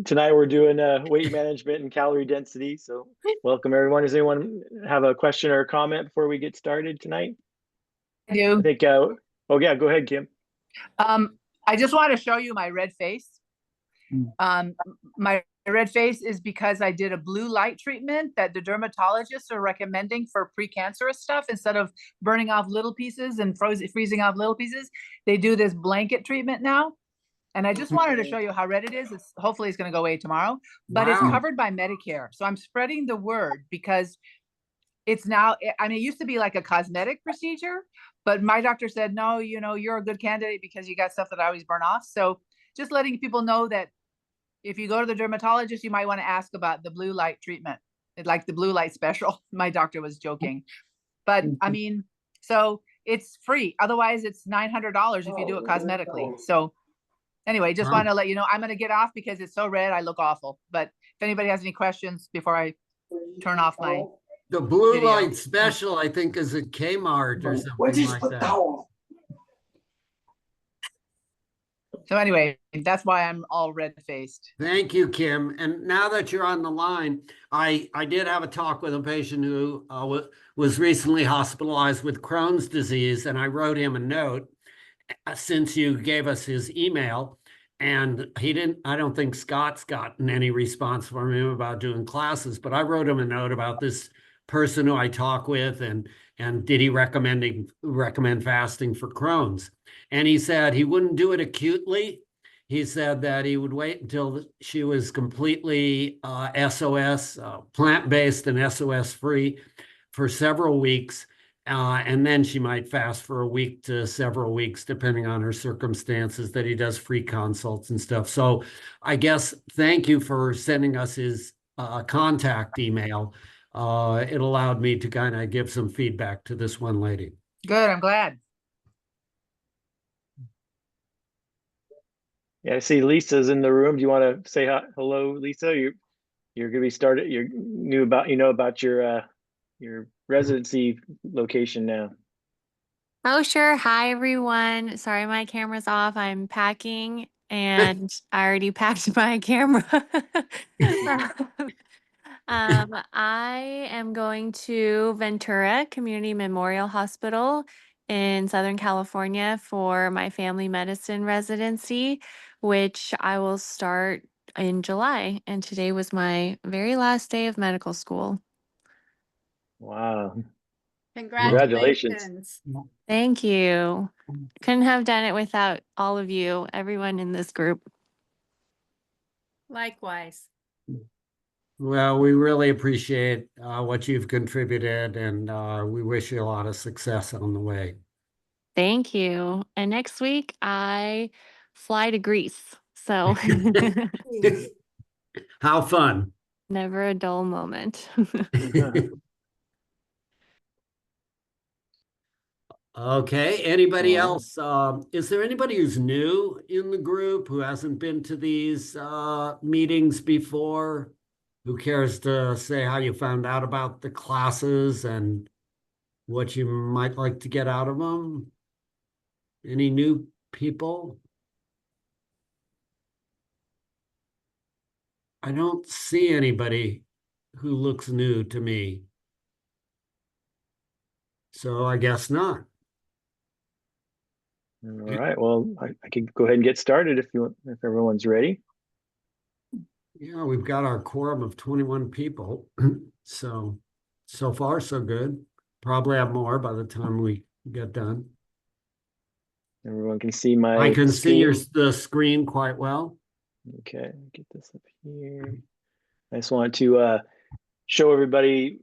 Tonight we're doing weight management and calorie density. So welcome everyone. Does anyone have a question or a comment before we get started tonight? I do. I think, oh yeah, go ahead, Kim. I just want to show you my red face. My red face is because I did a blue light treatment that the dermatologists are recommending for precancerous stuff. Instead of burning off little pieces and freezing off little pieces, they do this blanket treatment now. And I just wanted to show you how red it is. Hopefully it's going to go away tomorrow, but it's covered by Medicare. So I'm spreading the word because it's now, I mean, it used to be like a cosmetic procedure, but my doctor said, no, you're a good candidate because you got stuff that I always burn off. So just letting people know that if you go to the dermatologist, you might want to ask about the blue light treatment, like the blue light special. My doctor was joking, but I mean, so it's free. Otherwise it's $900 if you do it cosmetically. So anyway, just want to let you know, I'm going to get off because it's so red. I look awful. But if anybody has any questions before I turn off my The blue video. light special, I think, is at Kmart or something like that. So anyway, that's why I'm all red-faced. Thank you, Kim. And now that you're on the line, I did have a talk with a patient who was recently hospitalized with Crohn's disease, and I wrote him a note since you gave us his email, and I don't think Scott's gotten any response from him about doing classes, but I wrote him a note about this person who I talk with, and did he recommend fasting for Crohn's? And he said he wouldn't do it acutely. He said that he would wait until she was completely SOS, plant-based and SOS free for several weeks. And then she might fast for a week to several weeks, depending on her circumstances, that he does free consults and stuff. So I guess thank you for sending us his contact email. It allowed me to kind of give some feedback to this one lady. Good, I'm glad. Yeah, I see Lisa's in the room. Do you want to say hello, Lisa? You're gonna be started. You're new about about your residency location now. Oh, sure. Hi, everyone. Sorry, my camera's off. I'm packing and I already packed my camera. I am going to Ventura Community Memorial Hospital in Southern California for my family medicine residency, which I will start in July. And today was my very last day of medical school. Wow. Congratulations. Thank you. Couldn't have done it without all of you, everyone in this group. Likewise. Well, we really appreciate what you've contributed, and we wish you a lot of success on the way. Thank you. And next week I fly to Greece. So How fun. never a dull moment. Okay, anybody else? Is there anybody who's new in the group who hasn't been to these meetings before? Who cares to say how you found out about the classes and what you might like to get out of them? Any new people? I don't see anybody who looks new to me. So I guess not. All right. Well, I can go ahead and get started if everyone's ready. Yeah, we've got our quorum of 21 people. So far, so good. Probably have more by the time we get done. Everyone can see my I can screen. see the screen quite well. Okay, get this up here. I just want to show everybody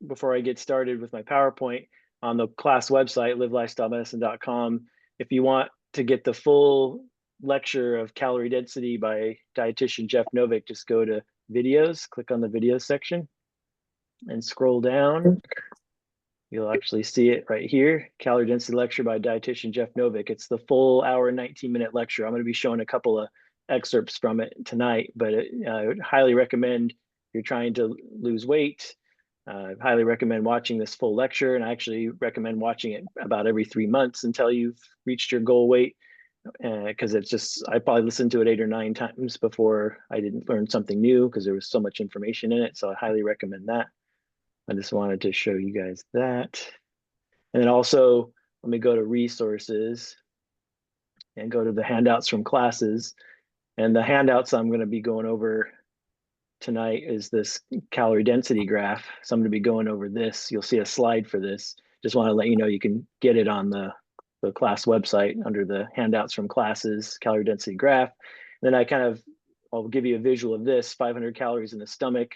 before I get started with my PowerPoint on the class website, livelifestylemedicine.com. If you want to get the full lecture of Calorie Density by dietitian Jeff Novick, just go to videos, click on the videos section and scroll down. You'll actually see it right here, Calorie Density lecture by dietitian Jeff Novick. It's the full hour and 19-minute lecture. I'm going to be showing a couple of excerpts from it tonight, but I would highly recommend if you're trying to lose weight. I highly recommend watching this full lecture, and I actually recommend watching it about every 3 months until you've reached your goal weight. because it's just, I probably listened to it 8 or 9 times before I didn't learn something new because there was so much information in it. So I highly recommend that. I just wanted to show you guys that. And then also, let me go to resources and go to the handouts from classes. And the handouts I'm going to be going over tonight is this calorie density graph. So I'm going to be going over this. You'll see a slide for this. Just want to let you know you can get it on the class website under the handouts from classes, calorie density graph. And then I'll give you a visual of this, 500 calories in the stomach.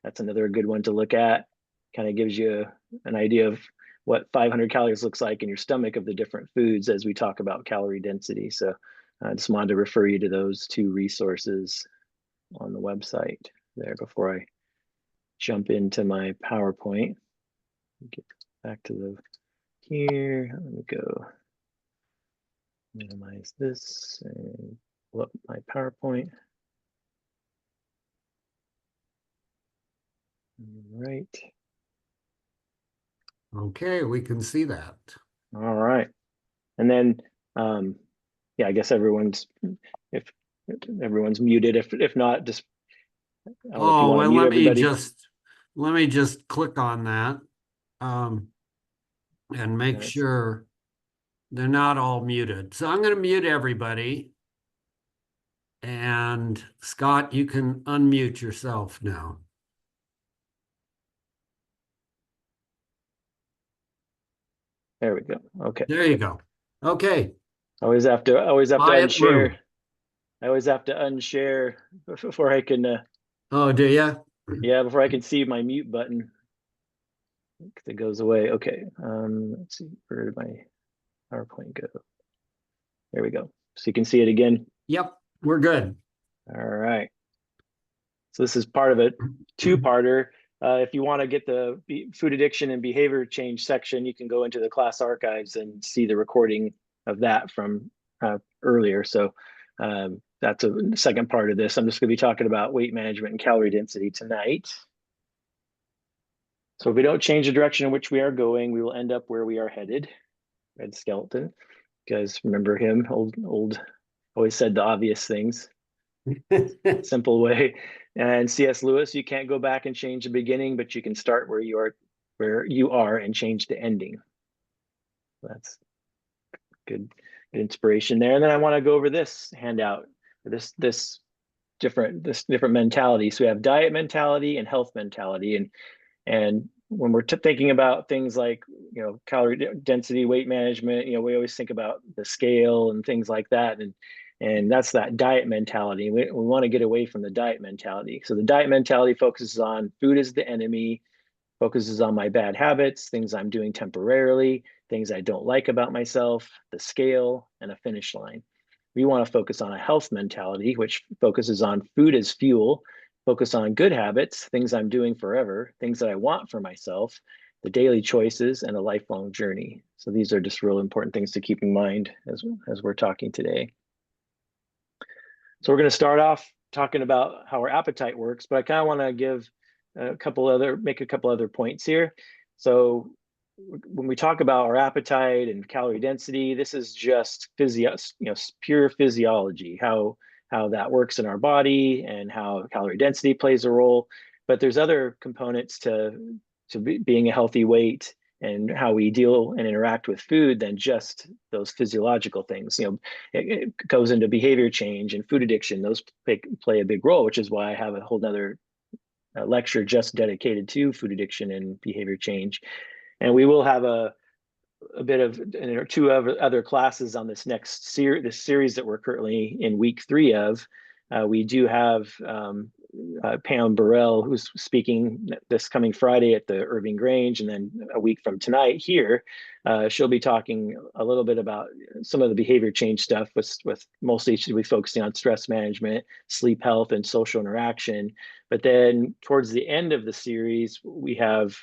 That's another good one to look at. Kind of gives you an idea of what 500 calories looks like in your stomach of the different foods as we talk about calorie density. So I just wanted to refer you to those 2 resources on the website there before I jump into my PowerPoint. Get back to the here. Let me go minimize this and pull up my PowerPoint. All right. Okay, we can see that. All right. And then, yeah, I guess if everyone's muted. If not, just Oh, well, mute everybody. let me just click on that and make sure they're not all muted. So I'm going to mute everybody. And Scott, you can unmute yourself now. There we go. Okay. There you go. Okay. I always have to Quiet unshare. room. I always have to unshare before I can. Oh, do you? Yeah, before I can see my mute button. It goes away. Okay. Let's see. Where did my PowerPoint go? There we go. So you can see it again. Yep, we're good. All right. So this is part of a 2-parter. If you want to get the food addiction and behavior change section, you can go into the class archives and see the recording of that from earlier. So that's a second part of this. I'm just going to be talking about weight management and calorie density tonight. So if we don't change the direction in which we are going, we will end up where we are headed. Red Skeleton. You guys remember him? Old, always said the obvious things. Simple way. And C.S. Lewis, you can't go back and change the beginning, but you can start where you are and change the ending. That's good inspiration there. And then I want to go over this handout, this different mentality. So we have diet mentality and health mentality. And when we're thinking about things like, calorie density, weight management, we always think about the scale and things like that. And that's that diet mentality. We want to get away from the diet mentality. So the diet mentality focuses on food is the enemy, focuses on my bad habits, things I'm doing temporarily, things I don't like about myself, the scale, and a finish line. We want to focus on a health mentality, which focuses on food as fuel, focus on good habits, things I'm doing forever, things that I want for myself, the daily choices, and a lifelong journey. So these are just real important things to keep in mind as we're talking today. So we're going to start off talking about how our appetite works, but I kind of want to give make a couple other points here. So when we talk about our appetite and calorie density, this is just pure physiology, how that works in our body and how calorie density plays a role. But there's other components to being a healthy weight and how we deal and interact with food than just those physiological things. It goes into behavior change and food addiction. Those play a big role, which is why I have a whole nother lecture just dedicated to food addiction and behavior change. And we will have a bit of 2 other classes on this next series that we're currently in week 3 of. We do have Pam Burrell, who's speaking this coming Friday at the Irving Grange, and then a week from tonight here, she'll be talking a little bit about some of the behavior change stuff. With mostly she'll be focusing on stress management, sleep health, and social interaction. But then towards the end of the series, we have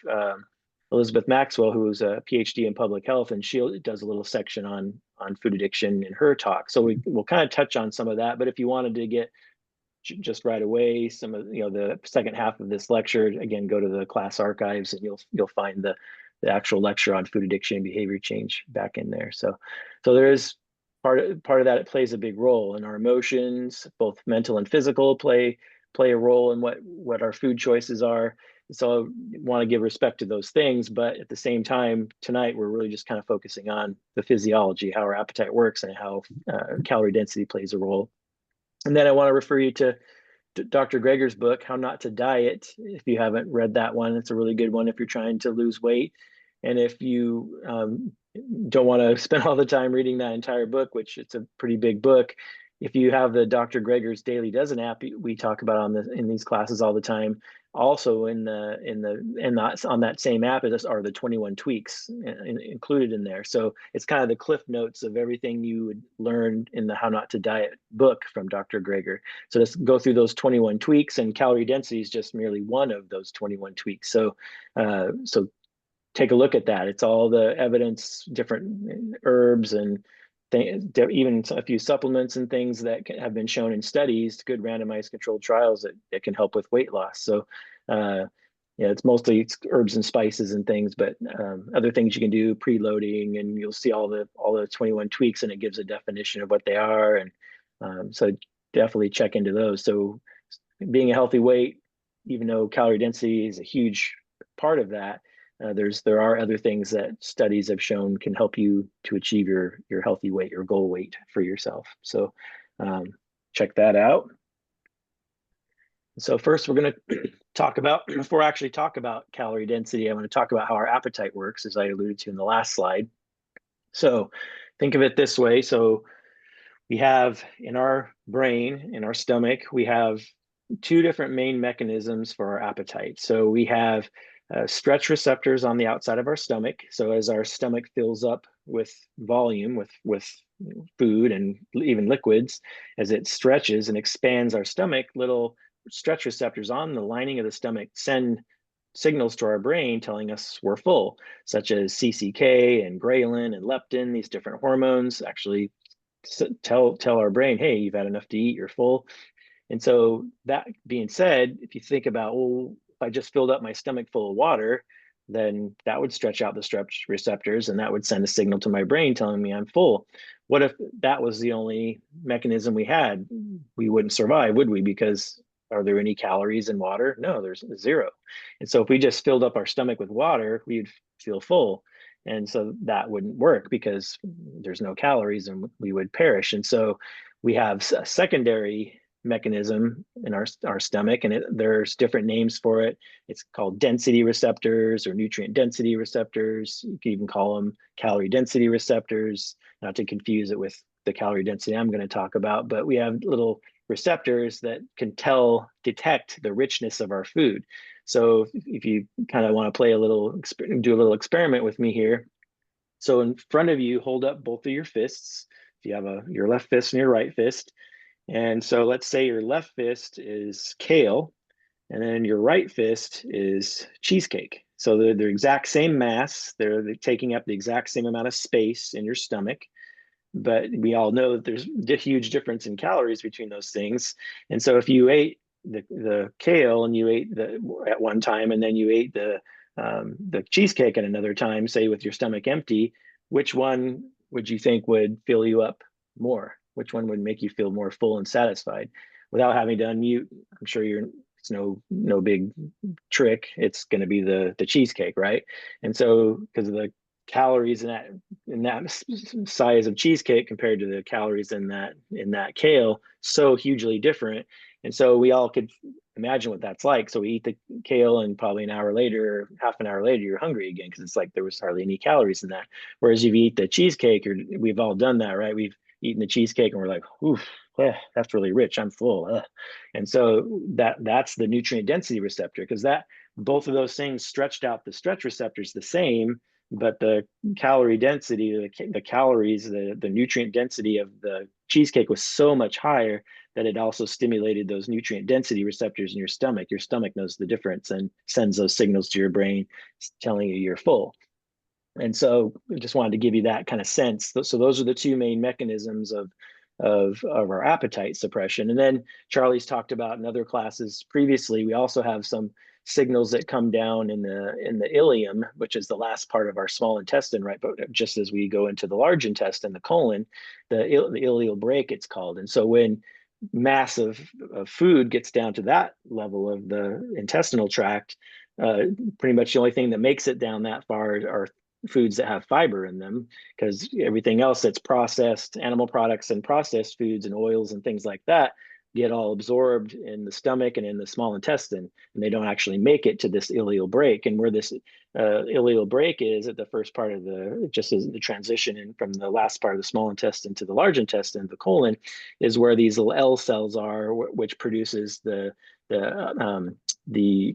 Elizabeth Maxwell, who's a PhD in public health, and she does a little section on food addiction in her talk. So we'll kind of touch on some of that. But if you wanted to get just right away some of the second half of this lecture, again, go to the class archives and you'll find the actual lecture on food addiction and behavior change back in there. So there is part of that, it plays a big role in our emotions, both mental and physical play a role in what our food choices are. So I want to give respect to those things, but at the same time, tonight we're really just kind of focusing on the physiology, how our appetite works, and how calorie density plays a role. And then I want to refer you to Dr. Greger's book, How Not to Diet. If you haven't read that one, it's a really good one if you're trying to lose weight. And if you don't want to spend all the time reading that entire book, which it's a pretty big book, if you have the Dr. Greger's Daily Dozen app, we talk about in these classes all the time. Also on that same app are the 21 tweaks included in there. So it's kind of the cliff notes of everything you would learn in the How Not to Diet book from Dr. Greger. So let's go through those 21 tweaks, and calorie density is just merely one of those 21 tweaks. So take a look at that. It's all the evidence, different herbs and even a few supplements and things that have been shown in studies, good randomized controlled trials that can help with weight loss. So it's mostly herbs and spices and things, but other things you can do, preloading, and you'll see all the 21 tweaks, and it gives a definition of what they are. And so definitely check into those. So being a healthy weight, even though calorie density is a huge part of that, there are other things that studies have shown can help you to achieve your healthy weight, your goal weight for yourself. So check that out. So first, we're going to talk about, before I actually talk about calorie density, I want to talk about how our appetite works, as I alluded to in the last slide. So think of it this way. So we have in our brain, in our stomach, we have two different main mechanisms for our appetite. So we have stretch receptors on the outside of our stomach. So as our stomach fills up with volume, with food and even liquids, as it stretches and expands our stomach, little stretch receptors on the lining of the stomach send signals to our brain telling us we're full, such as CCK and ghrelin and leptin. These different hormones actually tell our brain, hey, you've had enough to eat, you're full. And so that being said, if you think about, well, if I just filled up my stomach full of water, then that would stretch out the stretch receptors, and that would send a signal to my brain telling me I'm full. What if that was the only mechanism we had? We wouldn't survive, would we? Because are there any calories in water? No, there's zero. And so if we just filled up our stomach with water, we'd feel full. And so that wouldn't work because there's no calories and we would perish. And so we have a secondary mechanism in our stomach, and there's different names for it. It's called density receptors or nutrient density receptors. You can even call them calorie density receptors, not to confuse it with the calorie density I'm going to talk about. But we have little receptors that can detect the richness of our food. So if you kind of want to do a little experiment with me here. So in front of you, hold up both of your fists. If you have your left fist and your right fist. And so let's say your left fist is kale, and then your right fist is cheesecake. So they're the exact same mass. They're taking up the exact same amount of space in your stomach. But we all know that there's a huge difference in calories between those things. And so if you ate the kale and you ate at one time, and then you ate the cheesecake at another time, say with your stomach empty, which one would you think would fill you up more? Which one would make you feel more full and satisfied? Without having to unmute, I'm sure it's no big trick. It's going to be the cheesecake, right? And so because of the calories in that size of cheesecake compared to the calories in that kale, so hugely different. And so we all could imagine what that's like. So we eat the kale, and probably an hour later, half an hour later, you're hungry again because it's like there was hardly any calories in that. Whereas if you eat the cheesecake, we've all done that, right? We've eaten the cheesecake and we're like, oof, that's really rich, I'm full. And so that's the nutrient density receptor, because both of those things stretched out the stretch receptors the same, but the calorie density, the calories, the nutrient density of the cheesecake was so much higher that it also stimulated those nutrient density receptors in your stomach. Your stomach knows the difference and sends those signals to your brain telling you you're full. And so I just wanted to give you that kind of sense. So those are the two main mechanisms of our appetite suppression. And then Charlie's talked about in other classes previously, we also have some signals that come down in the ileum, which is the last part of our small intestine, right? But just as we go into the large intestine, the colon, the ileal brake, it's called. And so when mass of food gets down to that level of the intestinal tract, pretty much the only thing that makes it down that far are foods that have fiber in them, because everything else that's processed, animal products and processed foods and oils and things like that, get all absorbed in the stomach and in the small intestine, and they don't actually make it to this ileal brake. And where this ileal brake is at the first part of just as the transition in from the last part of the small intestine to the large intestine, the colon, is where these little L cells are, which produces the GLP,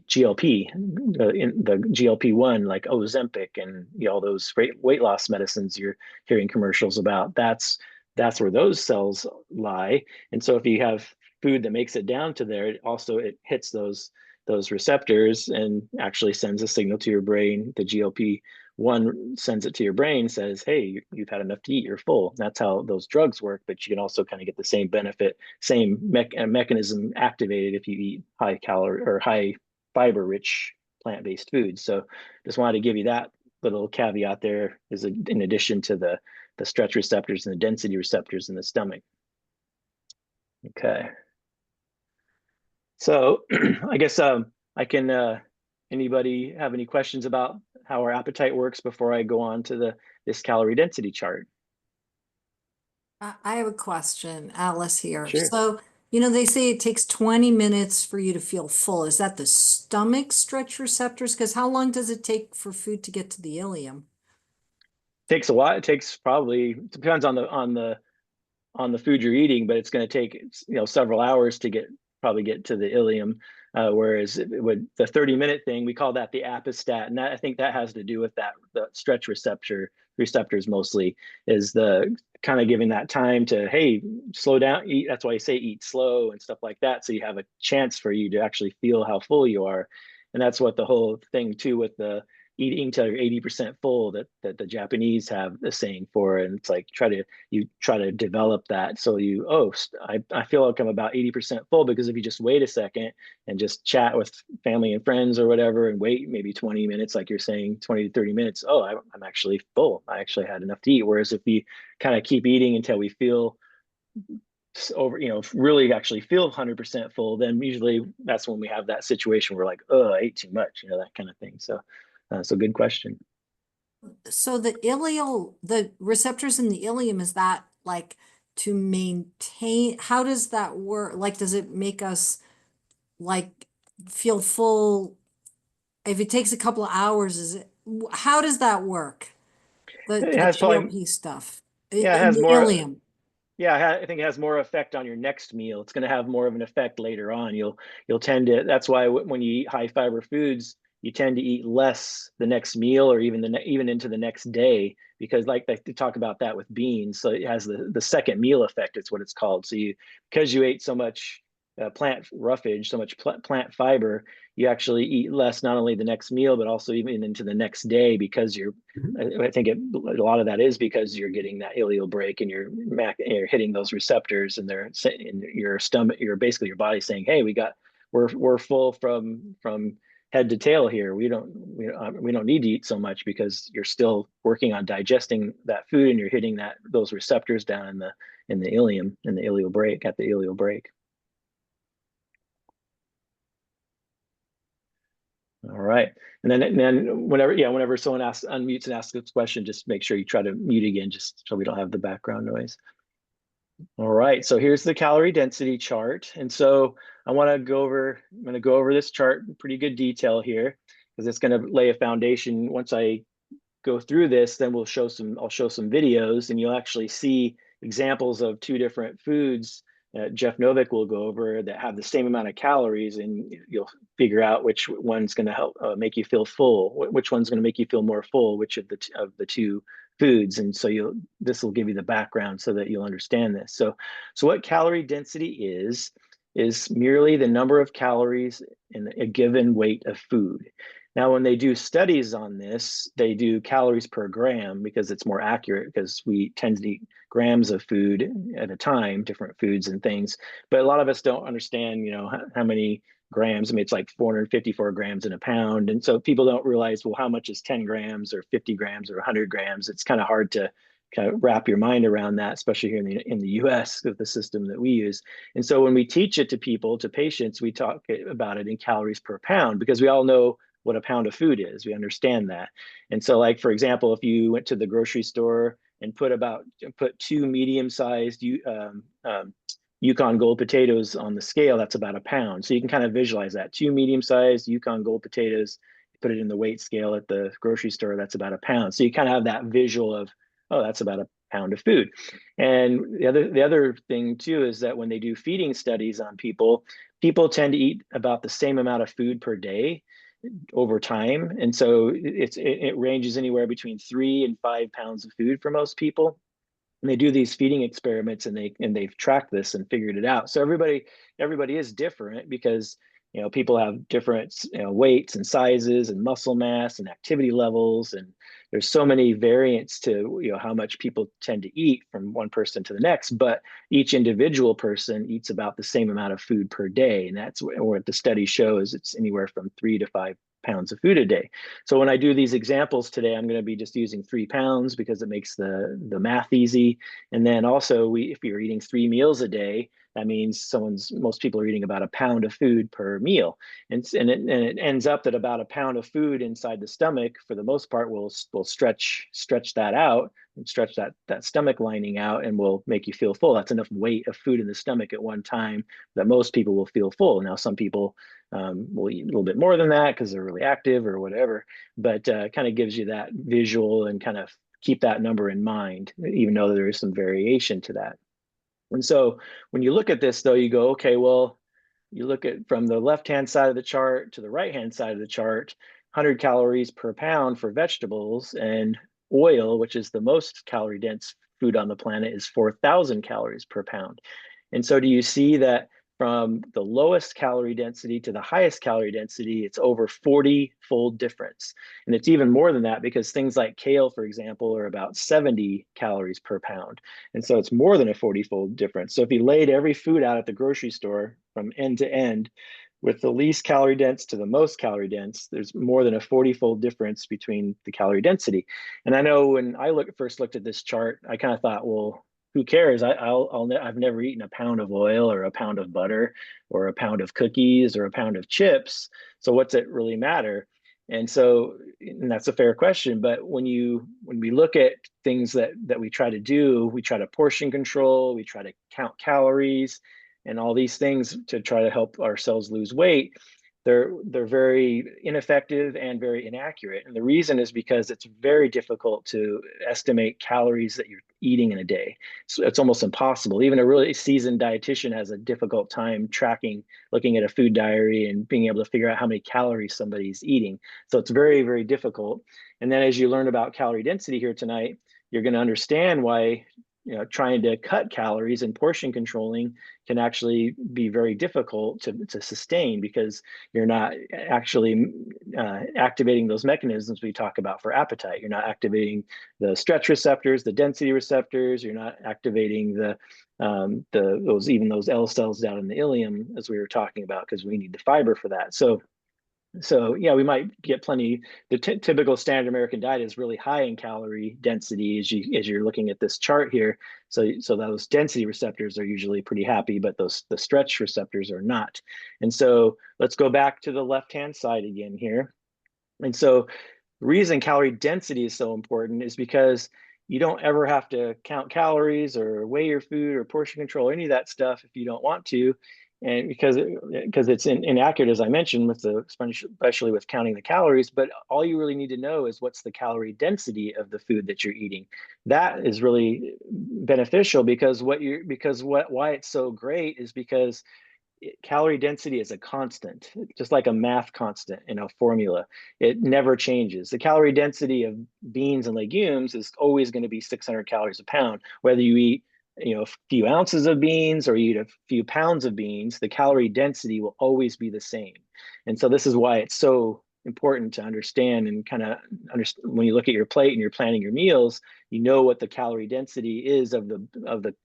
the GLP-1, like Ozempic and all those weight loss medicines you're hearing commercials about. That's where those cells lie. And so if you have food that makes it down to there, it hits those receptors and actually sends a signal to your brain. The GLP-1 sends it to your brain, says, hey, you've had enough to eat, you're full. That's how those drugs work, but you can also kind of get the same benefit, same mechanism activated if you eat high calorie or high fiber rich plant-based foods. So just wanted to give you that little caveat there, in addition to the stretch receptors and the density receptors in the stomach. Okay. So I guess I can, anybody have any questions about how our appetite works before I go on to this calorie density chart? I have a question, Alice here. Sure. So, they say it takes 20 minutes for you to feel full. Is that the stomach stretch receptors? Because how long does it take for food to get to the ileum? Takes a while. It takes probably, depends on the food you're eating, but it's going to take several hours to probably get to the ileum. Whereas the 30-minute thing, we call that the apostat, and I think that has to do with the stretch receptors mostly, is the kind of giving that time to, hey, slow down, eat. That's why I say eat slow and stuff like that, so you have a chance for you to actually feel how full you are. And that's what the whole thing too with the eating till you're 80% full that the Japanese have the saying for. And it's like you try to develop that, so I feel like I'm about 80% full, because if you just wait a second and just chat with family and friends or whatever and wait maybe 20 minutes, like you're saying, 20 to 30 minutes, I'm actually full, I actually had enough to eat. Whereas if we kind of keep eating until we feel really actually feel 100% full, then usually that's when we have that situation where like, I ate too much, that kind of thing. So good question. So the receptors in the ileum, is that like to maintain, how does that work? Like, does it make us like feel full? If it takes a couple of hours, how does that work? The GLP stuff in it has the more. ileum. Yeah, I think it has more effect on your next meal. It's going to have more of an effect later on. You'll tend to. That's why when you eat high fiber foods, you tend to eat less the next meal, or even into the next day, because like they talk about that with beans. So it has the second meal effect. It's what it's called. So because you ate so much plant roughage, so much plant fiber, you actually eat less, not only the next meal, but also even into the next day, because I think a lot of that is because you're getting that ileal brake and you're hitting those receptors, and they're in your stomach, basically your body saying, hey, we're full from head to tail here. We don't need to eat so much, because you're still working on digesting that food, and you're hitting those receptors down in the ileum, in the ileal brake, at the ileal brake. All right. And then whenever someone unmutes and asks a question, just make sure you try to mute again, just so we don't have the background noise. All right. So here's the calorie density chart. And so I'm going to go over this chart in pretty good detail here, because it's going to lay a foundation. Once I go through this, then I'll show some videos, and you'll actually see examples of two different foods Jeff Novick will go over that have the same amount of calories, and you'll figure out which one's going to help make you feel full, which one's going to make you feel more full, which of the two foods. And so this will give you the background so that you'll understand this. So what calorie density is merely the number of calories in a given weight of food. Now, when they do studies on this, they do calories per gram, because it's more accurate, because we tend to eat grams of food at a time, different foods and things. But a lot of us don't understand, how many grams. I mean, it's like 454 grams in a pound. And so people don't realize, well, how much is 10 grams or 50 grams or 100 grams? It's kind of hard to kind of wrap your mind around that, especially here in the US with the system that we use. And so when we teach it to people, to patients, we talk about it in calories per pound, because we all know what a pound of food is. We understand that. And so, like, for example, if you went to the grocery store and put 2 medium-sized Yukon Gold potatoes on the scale, that's about a pound. So you can kind of visualize that. 2 medium-sized Yukon Gold potatoes, put it in the weight scale at the grocery store, that's about a pound. So you kind of have that visual of, oh, that's about a pound of food. And the other thing too is that when they do feeding studies on people, people tend to eat about the same amount of food per day over time. And so it ranges anywhere between 3 and 5 pounds of food for most people. And they do these feeding experiments, and they've tracked this and figured it out. So everybody is different, because people have different weights and sizes and muscle mass and activity levels, and there's so many variants to how much people tend to eat from one person to the next. But each individual person eats about the same amount of food per day, and that's what the study shows. It's anywhere from 3 to 5 pounds of food a day. So when I do these examples today, I'm going to be just using 3 pounds because it makes the math easy. And then also, if you're eating 3 meals a day, that means most people are eating about a pound of food per meal. And it ends up that about a pound of food inside the stomach, for the most part, will stretch that out and stretch that stomach lining out, and will make you feel full. That's enough weight of food in the stomach at one time that most people will feel full. Now, some people will eat a little bit more than that because they're really active or whatever, but kind of gives you that visual and kind of keep that number in mind, even though there is some variation to that. And so when you look at this, though, you go, okay, well, you look at from the left-hand side of the chart to the right-hand side of the chart, 100 calories per pound for vegetables, and oil, which is the most calorie dense food on the planet, is 4,000 calories per pound. And so do you see that from the lowest calorie density to the highest calorie density, it's over 40-fold difference. And it's even more than that, because things like kale, for example, are about 70 calories per pound. And so it's more than a 40-fold difference. So if you laid every food out at the grocery store from end to end, with the least calorie dense to the most calorie dense, there's more than a 40-fold difference between the calorie density. And I know when I first looked at this chart, I kind of thought, well, who cares? I've never eaten a pound of oil or a pound of butter or a pound of cookies or a pound of chips. So what's it really matter? And that's a fair question. But when we look at things that we try to do, we try to portion control, we try to count calories and all these things to try to help ourselves lose weight. They're very ineffective and very inaccurate. And the reason is because it's very difficult to estimate calories that you're eating in a day. So it's almost impossible. Even a really seasoned dietitian has a difficult time looking at a food diary and being able to figure out how many calories somebody's eating. So it's very, very difficult. And then as you learn about calorie density here tonight, you're going to understand why trying to cut calories and portion controlling can actually be very difficult to sustain, because you're not actually activating those mechanisms we talk about for appetite. You're not activating the stretch receptors, the density receptors. You're not activating those L cells down in the ileum, as we were talking about, because we need the fiber for that. So yeah, we might get plenty. The typical standard American diet is really high in calorie density as you're looking at this chart here. So those density receptors are usually pretty happy, but the stretch receptors are not. And so let's go back to the left-hand side again here. And so the reason calorie density is so important is because you don't ever have to count calories or weigh your food or portion control, any of that stuff, if you don't want to. And because it's inaccurate, as I mentioned, especially with counting the calories. But all you really need to know is what's the calorie density of the food that you're eating. That is really beneficial, because why it's so great is because calorie density is a constant, just like a math constant in a formula. It never changes. The calorie density of beans and legumes is always going to be 600 calories a pound, whether you eat a few ounces of beans or you eat a few pounds of beans. The calorie density will always be the same. And so this is why it's so important to understand and kind of when you look at your plate and you're planning your meals, you know what the calorie density is of the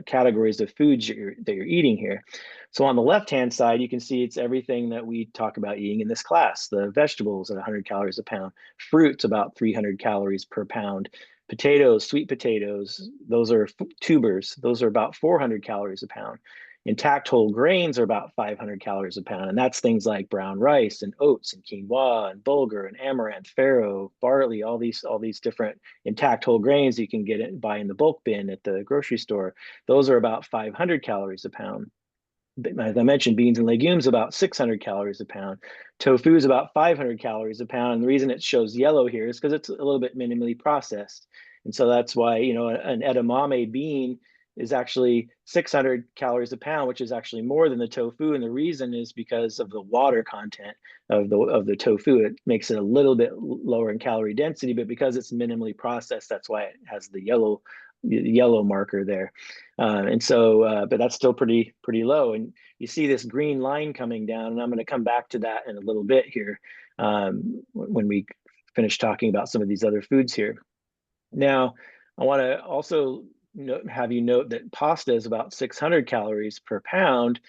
categories of foods that you're eating here. So on the left-hand side, you can see it's everything that we talk about eating in this class. The vegetables at 100 calories a pound, fruits about 300 calories per pound, potatoes, sweet potatoes, those are tubers, those are about 400 calories a pound. Intact whole grains are about 500 calories a pound, and that's things like brown rice and oats and quinoa and bulgur and amaranth, farro, barley, all these different intact whole grains you can buy in the bulk bin at the grocery store. Those are about 500 calories a pound. As I mentioned, beans and legumes about 600 calories a pound. Tofu is about 500 calories a pound. And the reason it shows yellow here is because it's a little bit minimally processed. And so that's why, you know, an edamame bean is actually 600 calories a pound, which is actually more than the tofu. And the reason is because of the water content of the tofu. It makes it a little bit lower in calorie density, but because it's minimally processed, that's why it has the yellow marker there. And so, but that's still pretty low. And you see this green line coming down, and I'm going to come back to that in a little bit here when we finish talking about some of these other foods here. Now, I want to also have you note that pasta is about 600 calories per pound.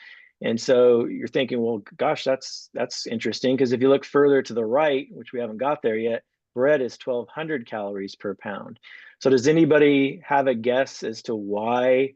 And so you're thinking, well, gosh, that's interesting, because if you look further to the right, which we haven't got there yet, bread is 1,200 calories per pound. So does anybody have a guess as to why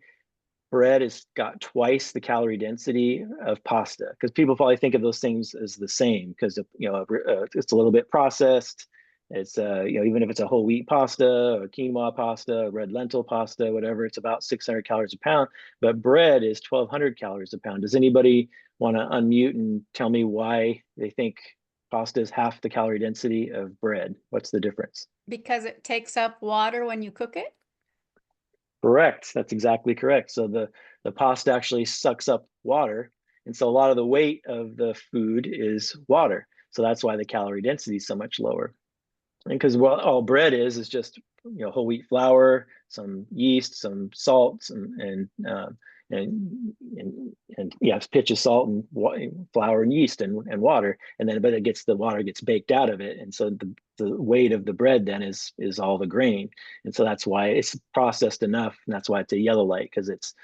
bread has got twice the calorie density of pasta? Because people probably think of those things as the same, because it's a little bit processed. It's even if it's a whole wheat pasta or quinoa pasta, red lentil pasta, whatever, it's about 600 calories a pound. But bread is 1,200 calories a pound. Does anybody want to unmute and tell me why they think pasta is half the calorie density of bread? What's the difference? Because it takes up water when you cook it? Correct. That's exactly correct. So the pasta actually sucks up water. And so a lot of the weight of the food is water. So that's why the calorie density is so much lower. And because all bread is just whole wheat flour, some yeast, some salts, and yeah, it's pitch of salt and flour and yeast and water, and then but the water gets baked out of it, and so the weight of the bread then is all the grain, and so that's why it's processed enough, and that's why it's a yellow light, because it's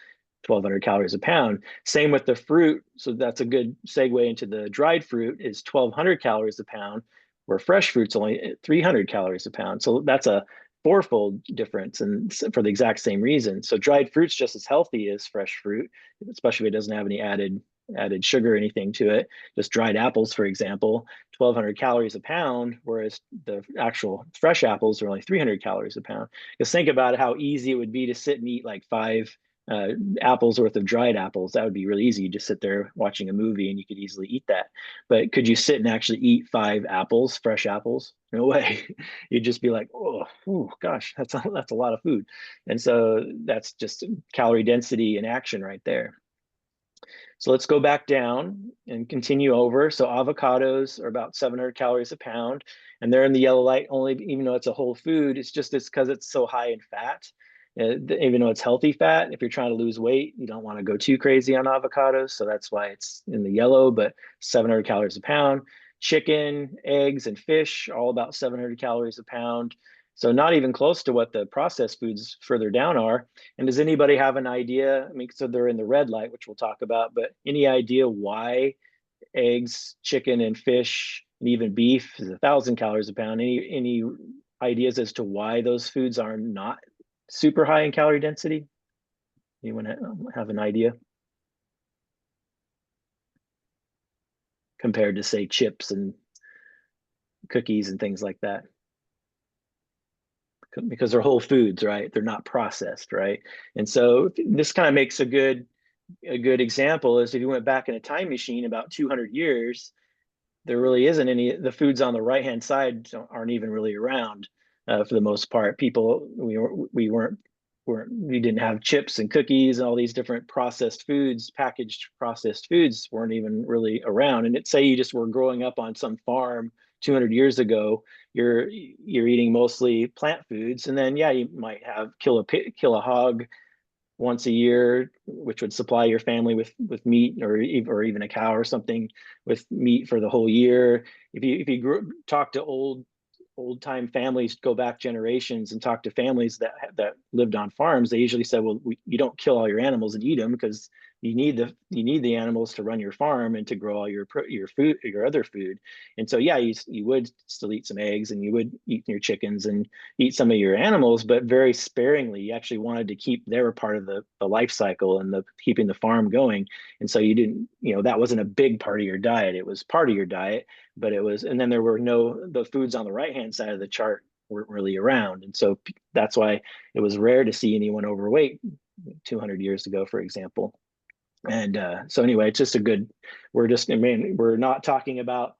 1,200 calories a pound. Same with the fruit. So that's a good segue into the dried fruit is 1,200 calories a pound, where fresh fruit's only 300 calories a pound. So that's a fourfold difference, and for the exact same reason. So dried fruit's just as healthy as fresh fruit, especially if it doesn't have any added sugar or anything to it. Just dried apples, for example, 1,200 calories a pound, whereas the actual fresh apples are only 300 calories a pound. Just think about how easy it would be to sit and eat like 5 apples worth of dried apples. That would be really easy. You just sit there watching a movie and you could easily eat that. But could you sit and actually eat 5 apples, fresh apples? No way. You'd just be like, oh gosh, that's a lot of food. And so that's just calorie density in action right there. So let's go back down and continue over. So avocados are about 700 calories a pound, and they're in the yellow light only, even though it's a whole food. It's because it's so high in fat. Even though it's healthy fat, if you're trying to lose weight, you don't want to go too crazy on avocados. So that's why it's in the yellow, but 700 calories a pound. Chicken, eggs, and fish, all about 700 calories a pound. So not even close to what the processed foods further down are. And does anybody have an idea? I mean, so they're in the red light, which we'll talk about, but any idea why eggs, chicken, and fish, and even beef is 1,000 calories a pound? Any ideas as to why those foods are not super high in calorie density? Anyone have an idea? Compared to, say, chips and cookies and things like that. Because they're whole foods, right? They're not processed, right? And so this kind of makes a good example is if you went back in a time machine about 200 years, there really isn't any, the foods on the right-hand side aren't even really around for the most part. People, we didn't have chips and cookies and all these different processed foods, packaged processed foods weren't even really around. And say you just were growing up on some farm 200 years ago, you're eating mostly plant foods, and then yeah, you might kill a hog once a year, which would supply your family with meat, or even a cow or something with meat for the whole year. If you talk to old old time families go back generations and talk to families that lived on farms, they usually said, well, you don't kill all your animals and eat them because you need the animals to run your farm and to grow all your food, your other food. And so yeah, you would still eat some eggs and you would eat your chickens and eat some of your animals, but very sparingly. You actually wanted to keep, they were part of the life cycle and the keeping the farm going. And so you didn't, that wasn't a big part of your diet. It was part of your diet, but it was, and then there were the foods on the right-hand side of the chart weren't really around. And so that's why it was rare to see anyone overweight 200 years ago, for example. And so anyway, it's just we're not talking about,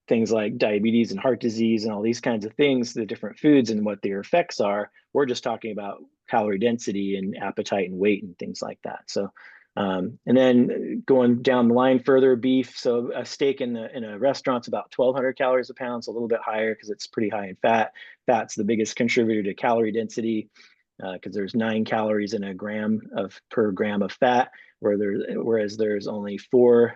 things like diabetes and heart disease and all these kinds of things, the different foods and what their effects are. We're just talking about calorie density and appetite and weight and things like that. So and then going down the line further, beef. So a steak in a restaurant's about 1,200 calories a pound, so a little bit higher because it's pretty high in fat. Fat's the biggest contributor to calorie density because there's 9 calories in a gram per gram of fat, whereas there's only 4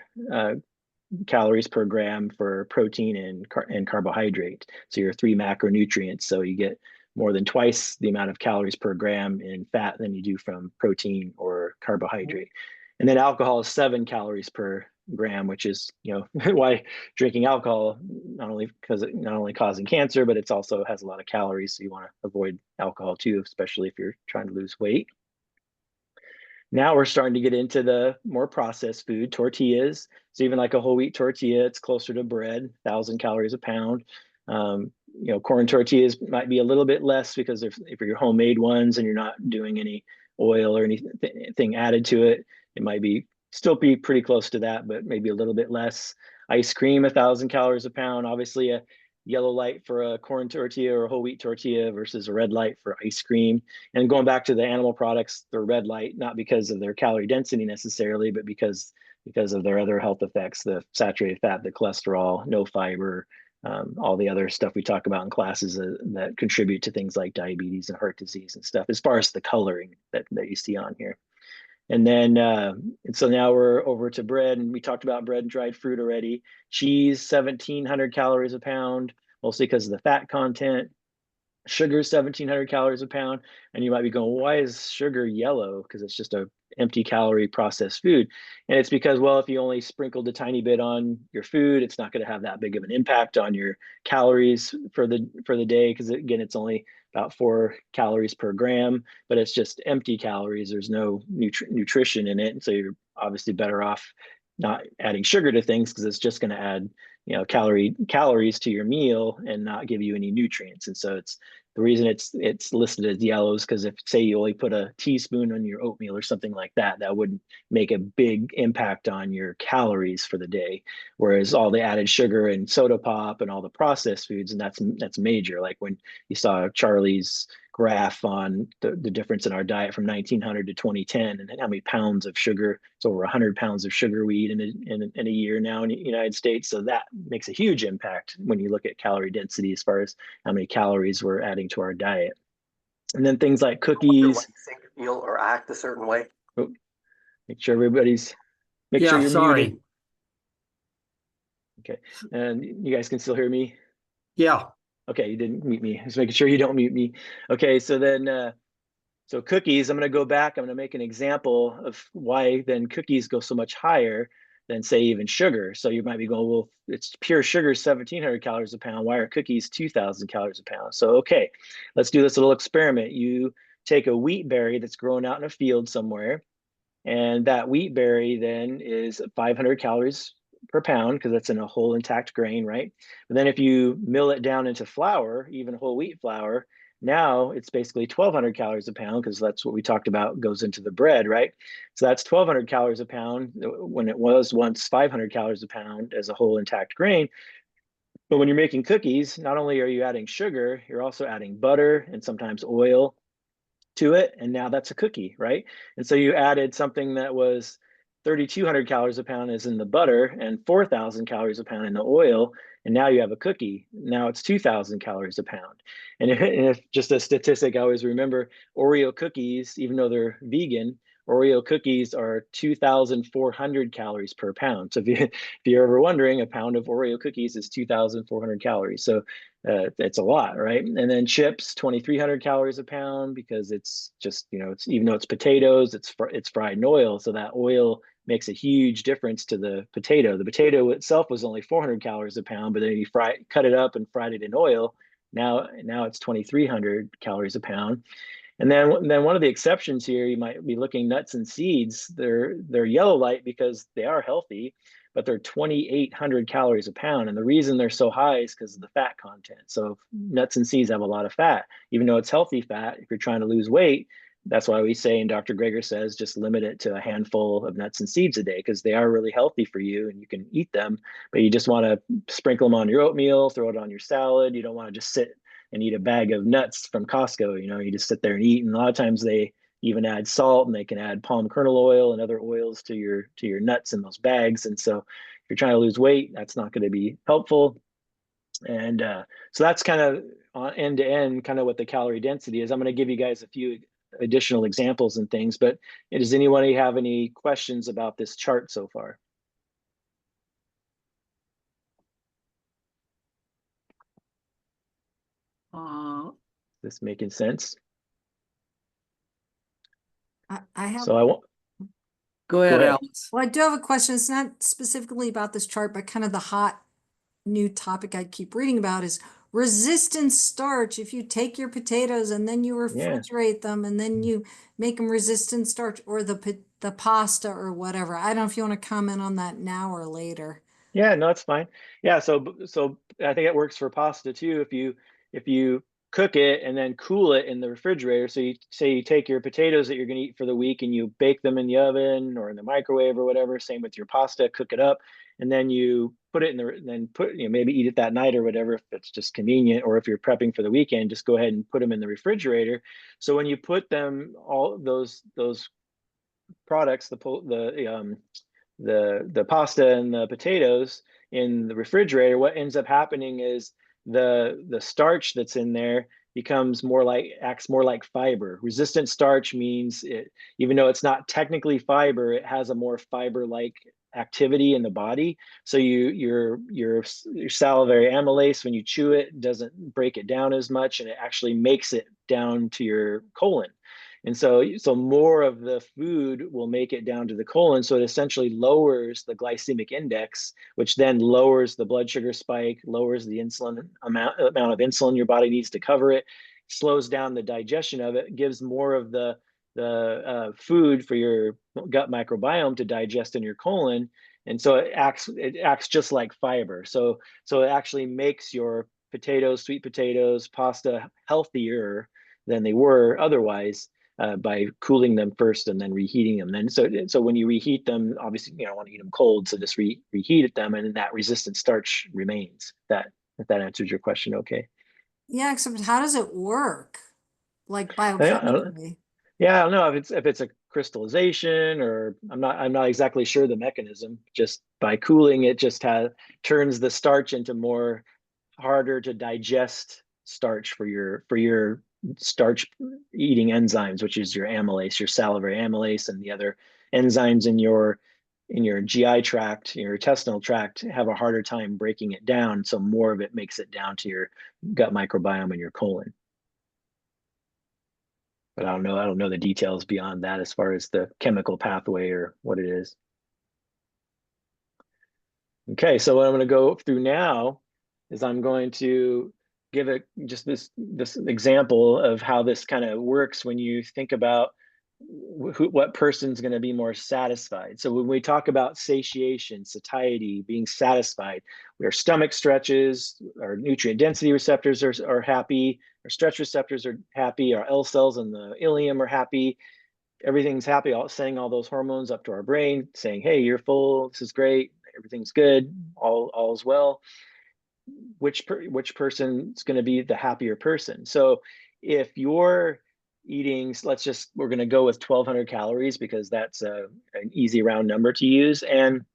calories per gram for protein and carbohydrate. So your 3 macronutrients. So you get more than twice the amount of calories per gram in fat than you do from protein or carbohydrate. And then alcohol is 7 calories per gram, which is, why drinking alcohol, not only causing cancer, but it's also has a lot of calories. So you want to avoid alcohol too, especially if you're trying to lose weight. Now we're starting to get into the more processed food, tortillas. So even like a whole wheat tortilla, it's closer to bread, 1,000 calories a pound. Corn tortillas might be a little bit less because if you're homemade ones and you're not doing any oil or anything added to it, it might still be pretty close to that, but maybe a little bit less. Ice cream, 1,000 calories a pound. Obviously, a yellow light for a corn tortilla or a whole wheat tortilla versus a red light for ice cream. And going back to the animal products, the red light, not because of their calorie density necessarily, but because of their other health effects, the saturated fat, the cholesterol, no fiber, all the other stuff we talk about in classes that contribute to things like diabetes and heart disease and stuff, as far as the coloring that you see on here. And then, and so now we're over to bread, and we talked about bread and dried fruit already. Cheese, 1,700 calories a pound, mostly because of the fat content. Sugar is 1,700 calories a pound. And you might be going, why is sugar yellow? Because it's just a empty calorie processed food. And it's because, well, if you only sprinkled a tiny bit on your food, it's not going to have that big of an impact on your calories for the day. Because again, it's only about 4 calories per gram, but it's just empty calories. There's no nutrition in it. And so you're obviously better off not adding sugar to things because it's just going to add, calories to your meal and not give you any nutrients. And so it's the reason it's listed as yellow is because if, say, you only put a teaspoon on your oatmeal or something like that, that wouldn't make a big impact on your calories for the day. Whereas all the added sugar and soda pop and all the processed foods, and that's major. Like when you saw Charlie's graph on the difference in our diet from 1900 to 2010 and how many pounds of sugar, it's over 100 pounds of sugar we eat in a year now in the United States. So that makes a huge impact when you look at calorie density as far as how many calories we're adding to our diet. And then things like cookies. Think, feel, or act a certain way. Oh, make sure you're sorry. muted. Okay, and you guys can still hear me? Yeah. Okay, you didn't mute me. Just making sure you don't mute me. Okay, so then, so cookies, I'm going to go back. I'm going to make an example of why then cookies go so much higher than, say, even sugar. So you might be going, well, it's pure sugar, 1,700 calories a pound. Why are cookies 2,000 calories a pound? So, okay, let's do this little experiment. You take a wheat berry that's grown out in a field somewhere, and that wheat berry then is 500 calories per pound because that's in a whole intact grain, right? But then if you mill it down into flour, even whole wheat flour, now it's basically 1,200 calories a pound because that's what we talked about goes into the bread, right? So that's 1,200 calories a pound when it was once 500 calories a pound as a whole intact grain. But when you're making cookies, not only are you adding sugar, you're also adding butter and sometimes oil to it, and now that's a cookie, right? And so you added something that was 3,200 calories a pound is in the butter and 4,000 calories a pound in the oil, and now you have a cookie. Now it's 2,000 calories a pound. And if just a statistic I always remember, Oreo cookies, even though they're vegan, Oreo cookies are 2,400 calories per pound. So if you're ever wondering, a pound of Oreo cookies is 2,400 calories. So it's a lot, right? And then chips, 2,300 calories a pound, because it's just, it's, even though it's potatoes, it's fried in oil. So that oil makes a huge difference to the potato. The potato itself was only 400 calories a pound, but then you cut it up and fried it in oil. Now it's 2,300 calories a pound. And then one of the exceptions here, you might be looking nuts and seeds. They're yellow light because they are healthy, but they're 2,800 calories a pound. And the reason they're so high is because of the fat content. So nuts and seeds have a lot of fat, even though it's healthy fat. If you're trying to lose weight, that's why we say, and Dr. Greger says, just limit it to a handful of nuts and seeds a day, because they are really healthy for you and you can eat them, but you just want to sprinkle them on your oatmeal, throw it on your salad. You don't want to just sit and eat a bag of nuts from Costco. You just sit there and eat. And a lot of times they even add salt, and they can add palm kernel oil and other oils to your nuts in those bags. And so if you're trying to lose weight, that's not going to be helpful. And so that's kind of on end to end, kind of what the calorie density is. I'm going to give you guys a few additional examples and things, but does anybody have any questions about this chart so far? This making sense? I have. So I want. Go ahead, ahead. Alice. Well, I do have a question. It's not specifically about this chart, but kind of the hot new topic I keep reading about is resistant starch. If you take your potatoes and then you refrigerate them and then you make them resistant starch, or the pasta or whatever. I don't know if you want to comment on that now or later. Yeah, no, it's fine. Yeah, so I think it works for pasta too. If you cook it and then cool it in the refrigerator, so you say you take your potatoes that you're going to eat for the week and you bake them in the oven or in the microwave or whatever. Same with your pasta, cook it up, and then you put it in the then put maybe eat it that night or whatever if it's just convenient, or if you're prepping for the weekend, just go ahead and put them in the refrigerator. So when you put them, all those products, the pasta and the potatoes in the refrigerator, what ends up happening is the starch that's in there acts more like fiber. Resistant starch means even though it's not technically fiber, it has a more fiber-like activity in the body. So your salivary amylase, when you chew it, doesn't break it down as much, and it actually makes it down to your colon. And so more of the food will make it down to the colon. So it essentially lowers the glycemic index, which then lowers the blood sugar spike, lowers the amount of insulin your body needs to cover it, slows down the digestion of it, gives more of the food for your gut microbiome to digest in your colon. And so it acts just like fiber. So it actually makes your potatoes, sweet potatoes, pasta healthier than they were otherwise. By cooling them first and then reheating them. Then so when you reheat them, obviously you don't want to eat them cold, so just reheat them, and that resistant starch remains. If that answers your question, okay. Yeah, except how does it work? Like I biochemically? Yeah, I don't know if it's a crystallization, or I'm not exactly sure the mechanism. Just by cooling, it just turns the starch into more harder to digest starch for your starch eating enzymes, which is your amylase, your salivary amylase, and the other enzymes in your GI tract, your intestinal tract, have a harder time breaking it down. So more of it makes it down to your gut microbiome and your colon. But I don't know the details beyond that as far as the chemical pathway or what it is. Okay, so what I'm going to go through now is I'm going to give it just this example of how this kind of works when you think about what person's going to be more satisfied. So when we talk about satiation, satiety, being satisfied, our stomach stretches, our nutrient density receptors are happy, our stretch receptors are happy, our L cells in the ileum are happy, everything's happy, sending all those hormones up to our brain saying, hey, you're full, this is great, everything's good, all's well. Which person's going to be the happier person? So if you're eating, we're going to go with 1,200 calories because that's an easy round number to use. And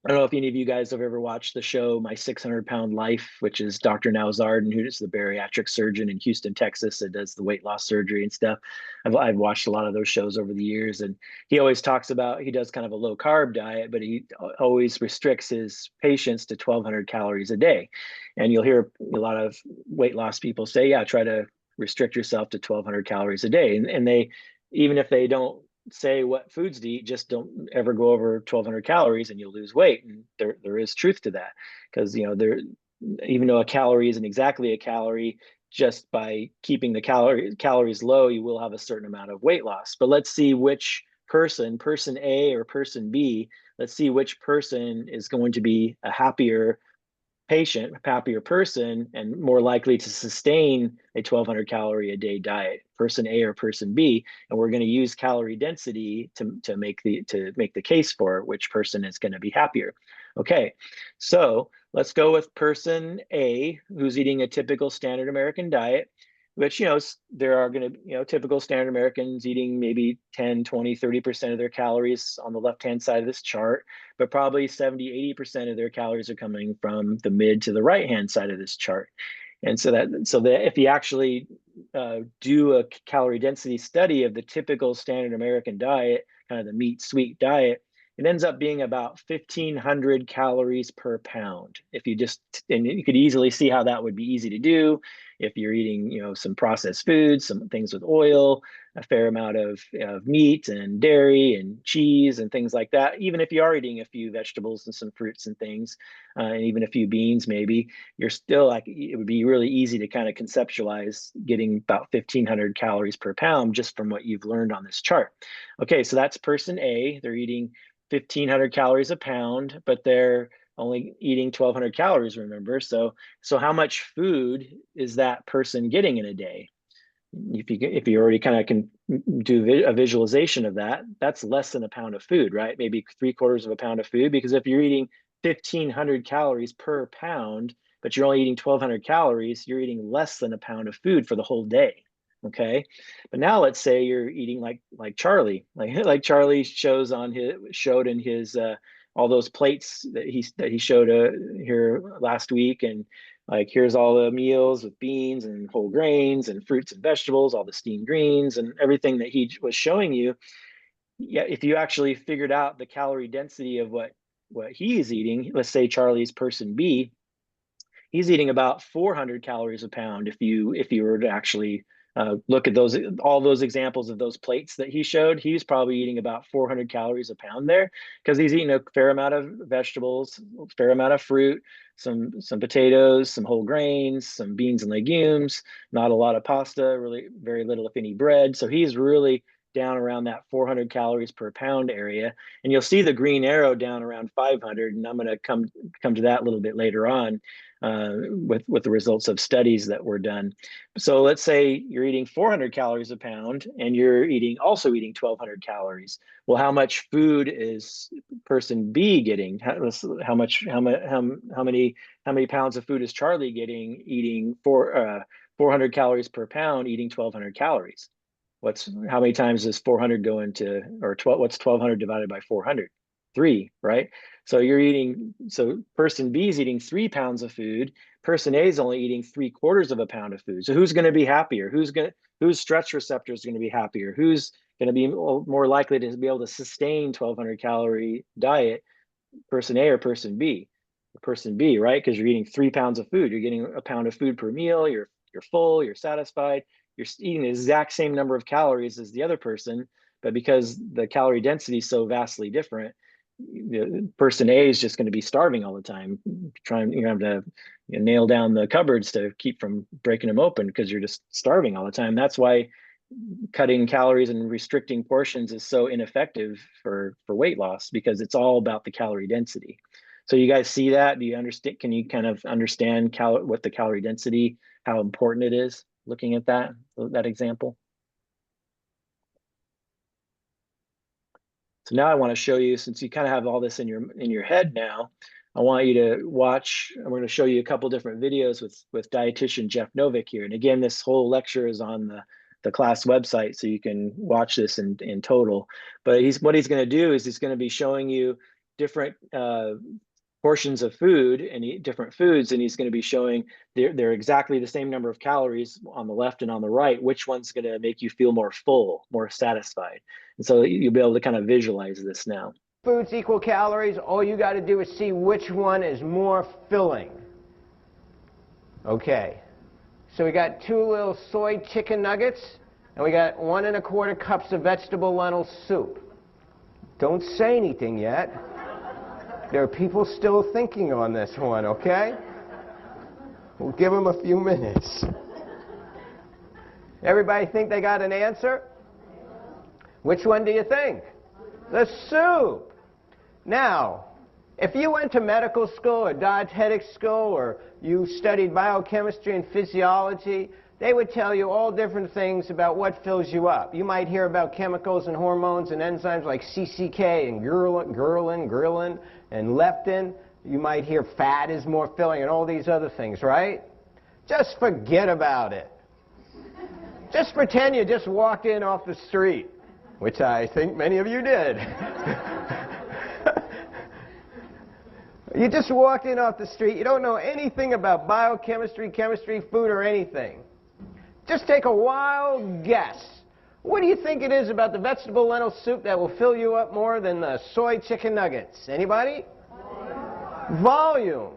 I don't know if any of you guys have ever watched the show My 600-Pound Life, which is Dr. Nowzaradan, who is the bariatric surgeon in Houston, Texas, that does the weight loss surgery and stuff. I've watched a lot of those shows over the years, and he always talks about, he does kind of a low carb diet, but he always restricts his patients to 1,200 calories a day. And you'll hear a lot of weight loss people say, yeah, try to restrict yourself to 1,200 calories a day. And they, even if they don't say what foods to eat, just don't ever go over 1,200 calories and you'll lose weight. And there is truth to that, because even though a calorie isn't exactly a calorie, just by keeping the calories low, you will have a certain amount of weight loss. But let's see which person A or person B, let's see which person is going to be a happier patient, a happier person, and more likely to sustain a 1,200 calorie a day diet, person A or person B. And we're going to use calorie density to make the case for which person is going to be happier. Okay, so let's go with person A, who's eating a typical standard American diet, which, there are going to, typical standard Americans eating maybe 10, 20, 30% of their calories on the left-hand side of this chart, but probably 70, 80% of their calories are coming from the mid to the right-hand side of this chart. And so that if you actually do a calorie density study of the typical standard American diet, kind of the meat sweet diet, it ends up being about 1,500 calories per pound. If you and you could easily see how that would be easy to do if you're eating, some processed foods, some things with oil, a fair amount of meat and dairy and cheese and things like that. Even if you are eating a few vegetables and some fruits and things, and even a few beans, maybe, you're still it would be really easy to kind of conceptualize getting about 1,500 calories per pound just from what you've learned on this chart. Okay, so that's person A. They're eating 1,500 calories a pound, but they're only eating 1,200 calories, remember? So how much food is that person getting in a day? If you already kind of can do a visualization of that, that's less than a pound of food, right? Maybe 3/4 of a pound of food, because if you're eating 1,500 calories per pound, but you're only eating 1,200 calories, you're eating less than a pound of food for the whole day. Okay, but now let's say you're eating like Charlie, like Charlie showed in his all those plates that he showed here last week, and like, here's all the meals with beans and whole grains and fruits and vegetables, all the steamed greens and everything that he was showing you. Yeah, if you actually figured out the calorie density of what he is eating, let's say Charlie's person B, he's eating about 400 calories a pound. If you were to actually look at all those examples of those plates that he showed, he's probably eating about 400 calories a pound there, because he's eating a fair amount of vegetables, a fair amount of fruit, some potatoes, some whole grains, some beans and legumes, not a lot of pasta, really very little if any bread. So he's really down around that 400 calories per pound area, and you'll see the green arrow down around 500, and I'm going to come to that a little bit later on with the results of studies that were done. So let's say you're eating 400 calories a pound and you're also eating 1,200 calories. Well, how much food is person B getting? How many pounds of food is Charlie getting eating 400 calories per pound, eating 1,200 calories? How many times does 400 go into, or 12, what's 1,200 divided by 400? 3, right? So person B is eating 3 pounds of food. Person A is only eating 3/4 of a pound of food. So who's going to be happier? Whose stretch receptor is going to be happier? Who's going to be more likely to be able to sustain 1,200 calorie diet? Person A or person B? Person B, right? Because you're eating 3 pounds of food. You're getting a pound of food per meal. You're full. You're satisfied. You're eating the exact same number of calories as the other person, but because the calorie density is so vastly different, person A is just going to be starving all the time. You have to nail down the cupboards to keep from breaking them open because you're just starving all the time. That's why cutting calories and restricting portions is so ineffective for weight loss, because it's all about the calorie density. So you guys see that? Do you understand? Can you kind of understand what the calorie density, how important it is, looking at that example? So now I want to show you, since you kind of have all this in your head now, I want you to watch. I'm going to show you a couple different videos with dietitian Jeff Novick here. And again, this whole lecture is on the class website, so you can watch this in total. But what he's going to do is he's going to be showing you different portions of food and eat different foods, and he's going to be showing they're exactly the same number of calories on the left and on the right, which one's going to make you feel more full, more satisfied. And so you'll be able to kind of visualize this now. Foods equal calories. All you got to do is see which one is more filling. Okay, so we got 2 little soy chicken nuggets, and we got 1 1/4 cups of vegetable lentil soup. Don't say anything yet. There are people still thinking on this one, okay? We'll give them a few minutes. Everybody think they got an answer? Which one do you think? The soup. Now, if you went to medical school or dietetic school or you studied biochemistry and physiology, they would tell you all different things about what fills you up. You might hear about chemicals and hormones and enzymes like CCK and ghrelin, and leptin. You might hear fat is more filling and all these other things, right? Just forget about it. Just pretend you just walked in off the street, which I think many of you did. You just walked in off the street. You don't know anything about biochemistry, chemistry, food, or anything. Just take a wild guess. What do you think it is about the vegetable lentil soup that will fill you up more than the soy chicken nuggets? Anybody? Volume.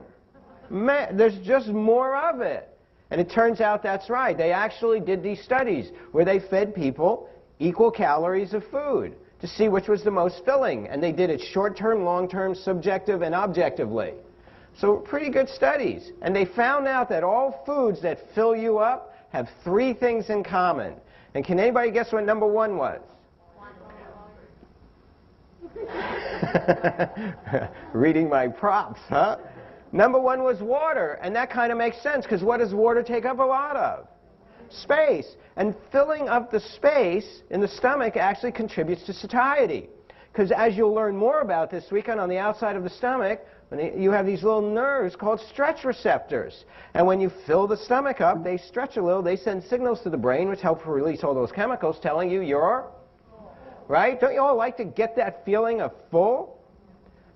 There's just more of it. And it turns out that's right. They actually did these studies where they fed people equal calories of food to see which was the most filling. And they did it short-term, long-term, subjective, and objectively. So pretty good studies. And they found out that all foods that fill you up have 3 things in common. And can anybody guess what number 1 was? Reading my props, huh? Number 1 was water, and that kind of makes sense, because what does water take up a lot of? Space. And filling up the space in the stomach actually contributes to satiety. Because as you'll learn more about this weekend, on the outside of the stomach, you have these little nerves called stretch receptors. And when you fill the stomach up, they stretch a little, they send signals to the brain, which help release all those chemicals telling you you're, right? Don't you all like to get that feeling of full?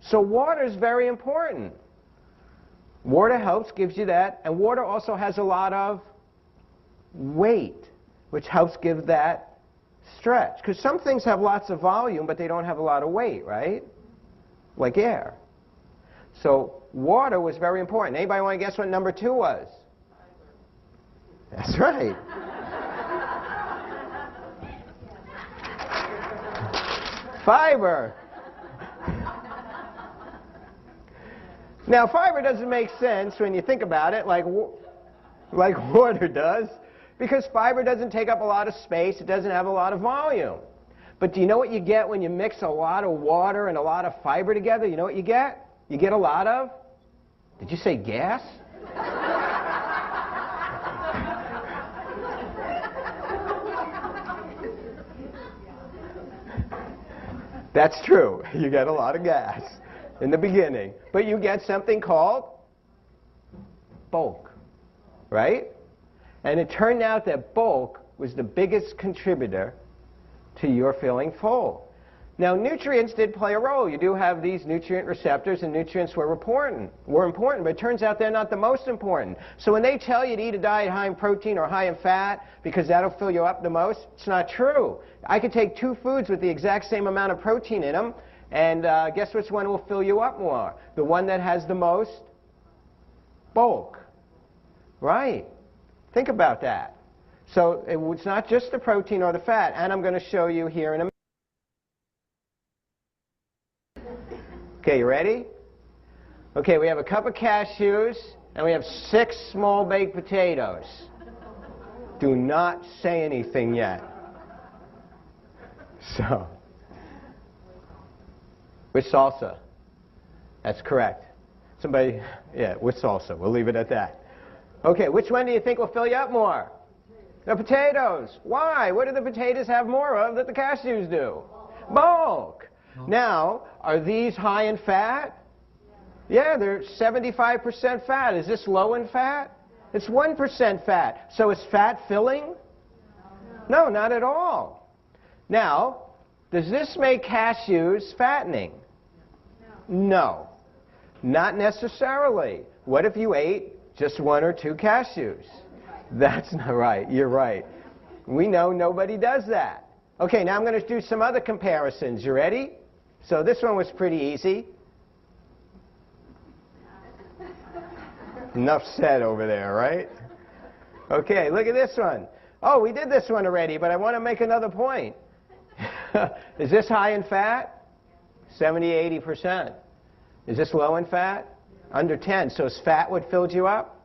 So water is very important. Water helps, gives you that, and water also has a lot of weight, which helps give that stretch. Because some things have lots of volume, but they don't have a lot of weight, right? Like air. So water was very important. Anybody want to guess what number 2 was? That's right. Fiber. Now, fiber doesn't make sense when you think about it like water does, because fiber doesn't take up a lot of space. It doesn't have a lot of volume. But do you know what you get when you mix a lot of water and a lot of fiber together? You know what you get? You get a lot of, did you say gas? That's true. You get a lot of gas in the beginning. But you get something called bulk, right? And it turned out that bulk was the biggest contributor to your feeling full. Now, nutrients did play a role. You do have these nutrient receptors, and nutrients were important, but it turns out they're not the most important. So when they tell you to eat a diet high in protein or high in fat because that'll fill you up the most, it's not true. I could take 2 foods with the exact same amount of protein in them, and guess which one will fill you up more? The one that has the most bulk. Right. Think about that. So it's not just the protein or the fat, and I'm going to show you here in a minute. Okay, you ready? Okay, we have a cup of cashews, and we have 6 small baked potatoes. Do not say anything yet. So, with salsa. That's correct. Somebody, yeah, with salsa. We'll leave it at that. Okay, which one do you think will fill you up more? The potatoes. Why? What do the potatoes have more of that the cashews do? Bulk. Now, are these high in fat? Yeah, they're 75% fat. Is this low in fat? It's 1% fat. So is fat filling? No, not at all. Now, does this make cashews fattening? No, not necessarily. What if you ate just 1 or 2 cashews? That's not right. You're right. We know nobody does that. Okay, now I'm going to do some other comparisons. You ready? So this one was pretty easy. Enough said over there, right? Okay, look at this one. Oh, we did this one already, but I want to make another point. Is this high in fat? 70, 80%. Is this low in fat? Under 10. So is fat what filled you up?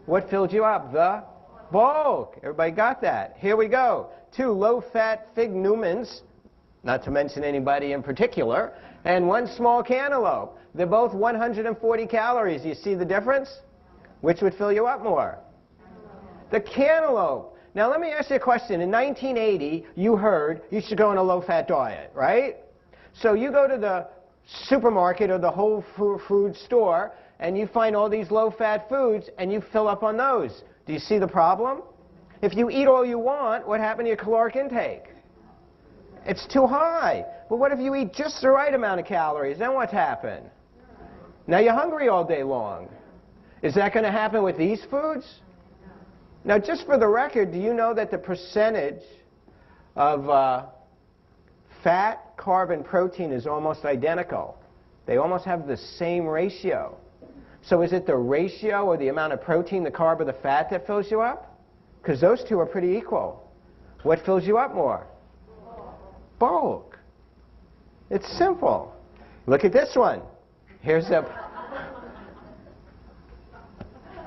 What filled you up? The bulk. Everybody got that? Here we go. 2 low-fat fig Newmans, not to mention anybody in particular, and 1 small cantaloupe. They're both 140 calories. You see the difference? Which would fill you up more? The cantaloupe. Now let me ask you a question. In 1980, you heard you should go on a low-fat diet, right? So you go to the supermarket or the whole food store, and you find all these low-fat foods, and you fill up on those. Do you see the problem? If you eat all you want, what happened to your caloric intake? It's too high. But what if you eat just the right amount of calories? Then what's happened? Now you're hungry all day long. Is that going to happen with these foods? Now, just for the record, do you know that the percentage of fat, carb, and protein is almost identical? They almost have the same ratio. So is it the ratio or the amount of protein, the carb, or the fat that fills you up? Because those two are pretty equal. What fills you up more? Bulk. It's simple. Look at this one. Here's a...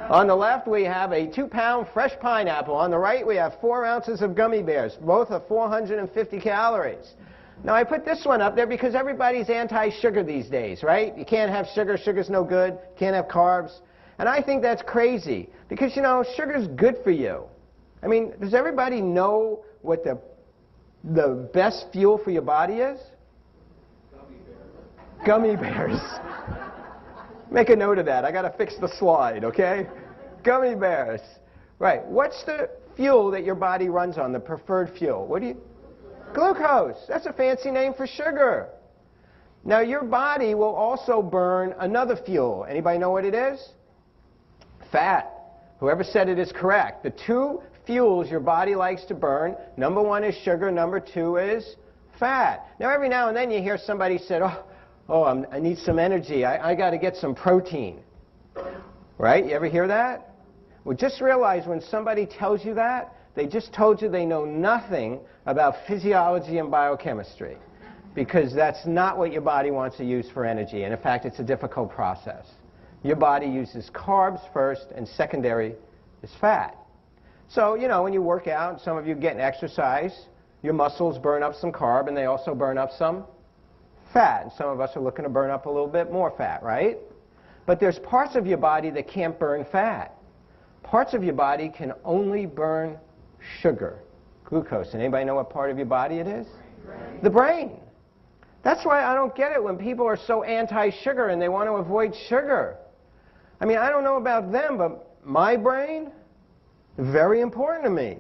On the left, we have a 2-pound fresh pineapple. On the right, we have 4 ounces of gummy bears. Both are 450 calories. Now, I put this one up there because everybody's anti-sugar these days, right? You can't have sugar. Sugar's no good. You can't have carbs. And I think that's crazy because, you know, sugar's good for you. I mean, does everybody know what the best fuel for your body is? Gummy bears. Gummy bears. Make a note of that. I got to fix the slide, okay? Gummy bears. Right. What's the fuel that your body runs on, the preferred fuel? What do you... Glucose. That's a fancy name for sugar. Now, your body will also burn another fuel. Anybody know what it is? Fat. Whoever said it is correct. The 2 fuels your body likes to burn, number 1 is sugar, number 2 is fat. Now, every now and then you hear somebody say, I need some energy. I got to get some protein. Right? You ever hear that? Well, just realize when somebody tells you that, they just told you they know nothing about physiology and biochemistry, because that's not what your body wants to use for energy. And in fact, it's a difficult process. Your body uses carbs first, and secondary is fat. So, you know, when you work out, some of you get exercise, your muscles burn up some carb, and they also burn up some fat. And some of us are looking to burn up a little bit more fat, right? But there's parts of your body that can't burn fat. Parts of your body can only burn sugar, glucose. And anybody know what part of your body it is? The brain. That's why I don't get it when people are so anti-sugar and they want to avoid sugar. I mean, I don't know about them, but my brain, very important to me.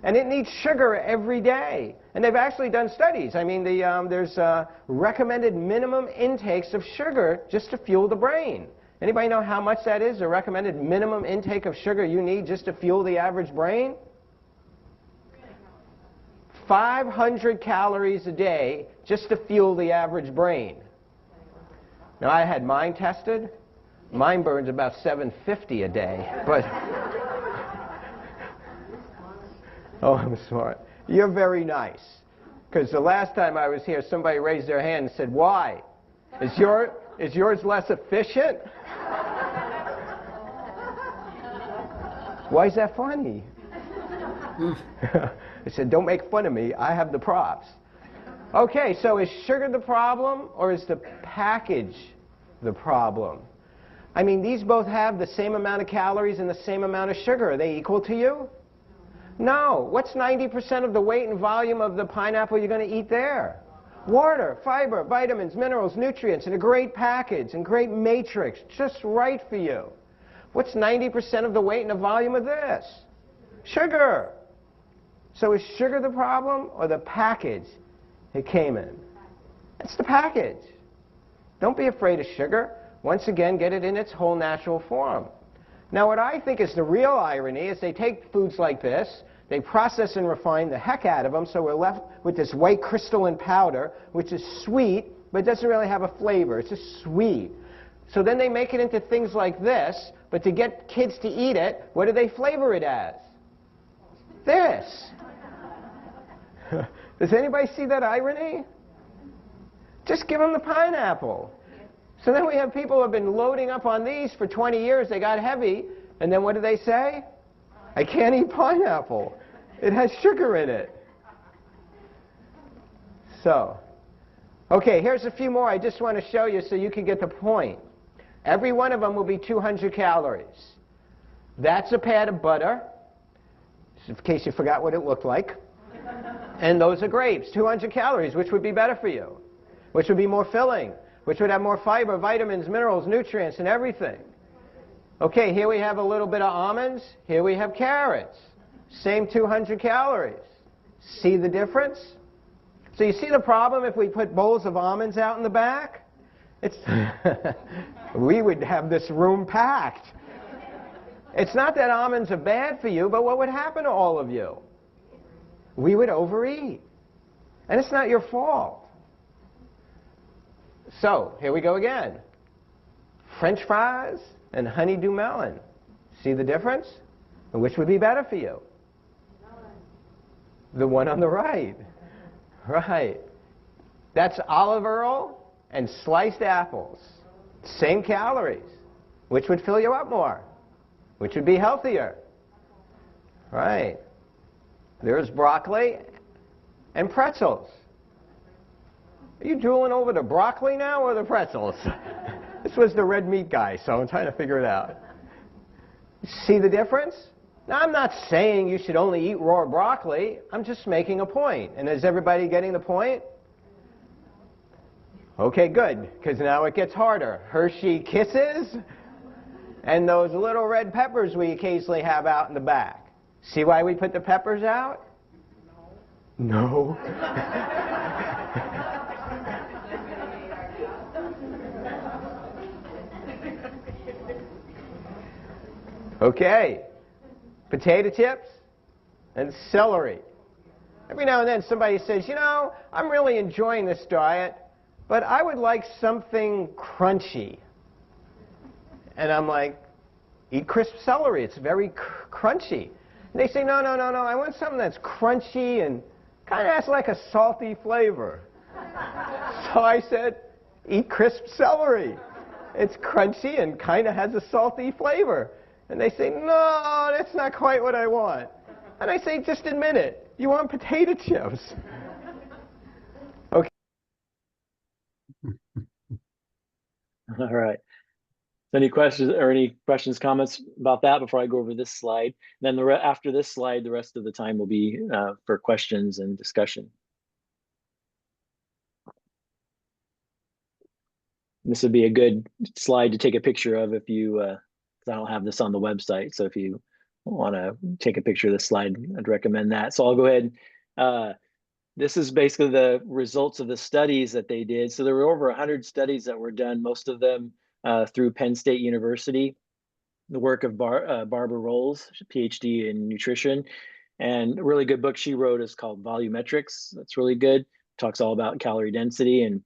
And it needs sugar every day. And they've actually done studies. I mean, there's recommended minimum intakes of sugar just to fuel the brain. Anybody know how much that is, the recommended minimum intake of sugar you need just to fuel the average brain? 500 calories a day just to fuel the average brain. Now, I had mine tested. Mine burns about 750 a day, but... Oh, I'm smart. You're very nice. Because the last time I was here, somebody raised their hand and said, why? Is yours less efficient? Why is that funny? I said, don't make fun of me. I have the props. Okay, so is sugar the problem, or is the package the problem? I mean, these both have the same amount of calories and the same amount of sugar. Are they equal to you? No. What's 90% of the weight and volume of the pineapple you're going to eat there? Water, fiber, vitamins, minerals, nutrients, in a great package and great matrix, just right for you. What's 90% of the weight and the volume of this? Sugar. So is sugar the problem or the package it came in? It's the package. Don't be afraid of sugar. Once again, get it in its whole natural form. Now, what I think is the real irony is they take foods like this, they process and refine the heck out of them, so we're left with this white crystalline powder, which is sweet, but it doesn't really have a flavor. It's just sweet. So then they make it into things like this, but to get kids to eat it, what do they flavor it as? This. Does anybody see that irony? Just give them the pineapple. So then we have people who have been loading up on these for 20 years. They got heavy. And then what do they say? I can't eat pineapple. It has sugar in it. So, okay, here's a few more I just want to show you so you can get the point. Every one of them will be 200 calories. That's a pat of butter, in case you forgot what it looked like. And those are grapes, 200 calories. Which would be better for you? Which would be more filling? Which would have more fiber, vitamins, minerals, nutrients, and everything? Okay, here we have a little bit of almonds. Here we have carrots. Same 200 calories. See the difference? So you see the problem if we put bowls of almonds out in the back? It's we would have this room packed. It's not that almonds are bad for you, but what would happen to all of you? We would overeat. And it's not your fault. So, here we go again. French fries and honeydew melon. See the difference? And which would be better for you? The one on the right. Right. That's olive oil and sliced apples. Same calories. Which would fill you up more? Which would be healthier? Right. There's broccoli and pretzels. Are you drooling over the broccoli now or the pretzels? This was the red meat guy, so I'm trying to figure it out. See the difference? Now, I'm not saying you should only eat raw broccoli. I'm just making a point. And is everybody getting the point? Okay, good, because now it gets harder. Hershey Kisses and those little red peppers we occasionally have out in the back. See why we put the peppers out? No. Okay, potato chips and celery. Every now and then somebody says, you know, I'm really enjoying this diet, but I would like something crunchy. And I'm like, eat crisp celery, it's very crunchy. And they say, no, no, no, no, I want something that's crunchy and kind of has like a salty flavor. So I said, eat crisp celery. It's crunchy and kind of has a salty flavor. And they say, no, that's not quite what I want. And I say, just admit it. You want potato chips. Okay. All right. So any questions, comments about that before I go over this slide? Then after this slide, the rest of the time will be for questions and discussion. This would be a good slide to take a picture of if you, because I don't have this on the website. So if you want to take a picture of this slide, I'd recommend that. So I'll go ahead. This is basically the results of the studies that they did. So there were over 100 studies that were done, most of them through Penn State University. The work of Barbara Rolls, PhD in nutrition. And a really good book she wrote is called Volumetrics. That's really good. Talks all about calorie density and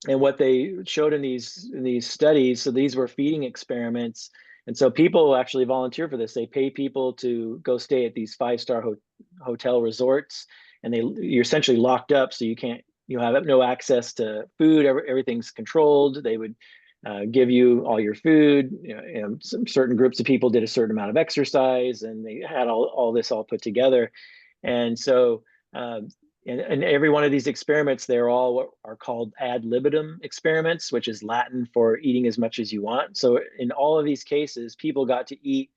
what they showed in these studies. So these were feeding experiments. And so people actually volunteer for this. They pay people to go stay at these 5-star hotel resorts, and you're essentially locked up. So you have no access to food. Everything's controlled. They would give you all your food. Some certain groups of people did a certain amount of exercise, and they had all this all put together. And so in every one of these experiments, they're all what are called ad libitum experiments, which is Latin for eating as much as you want. So in all of these cases, people got to eat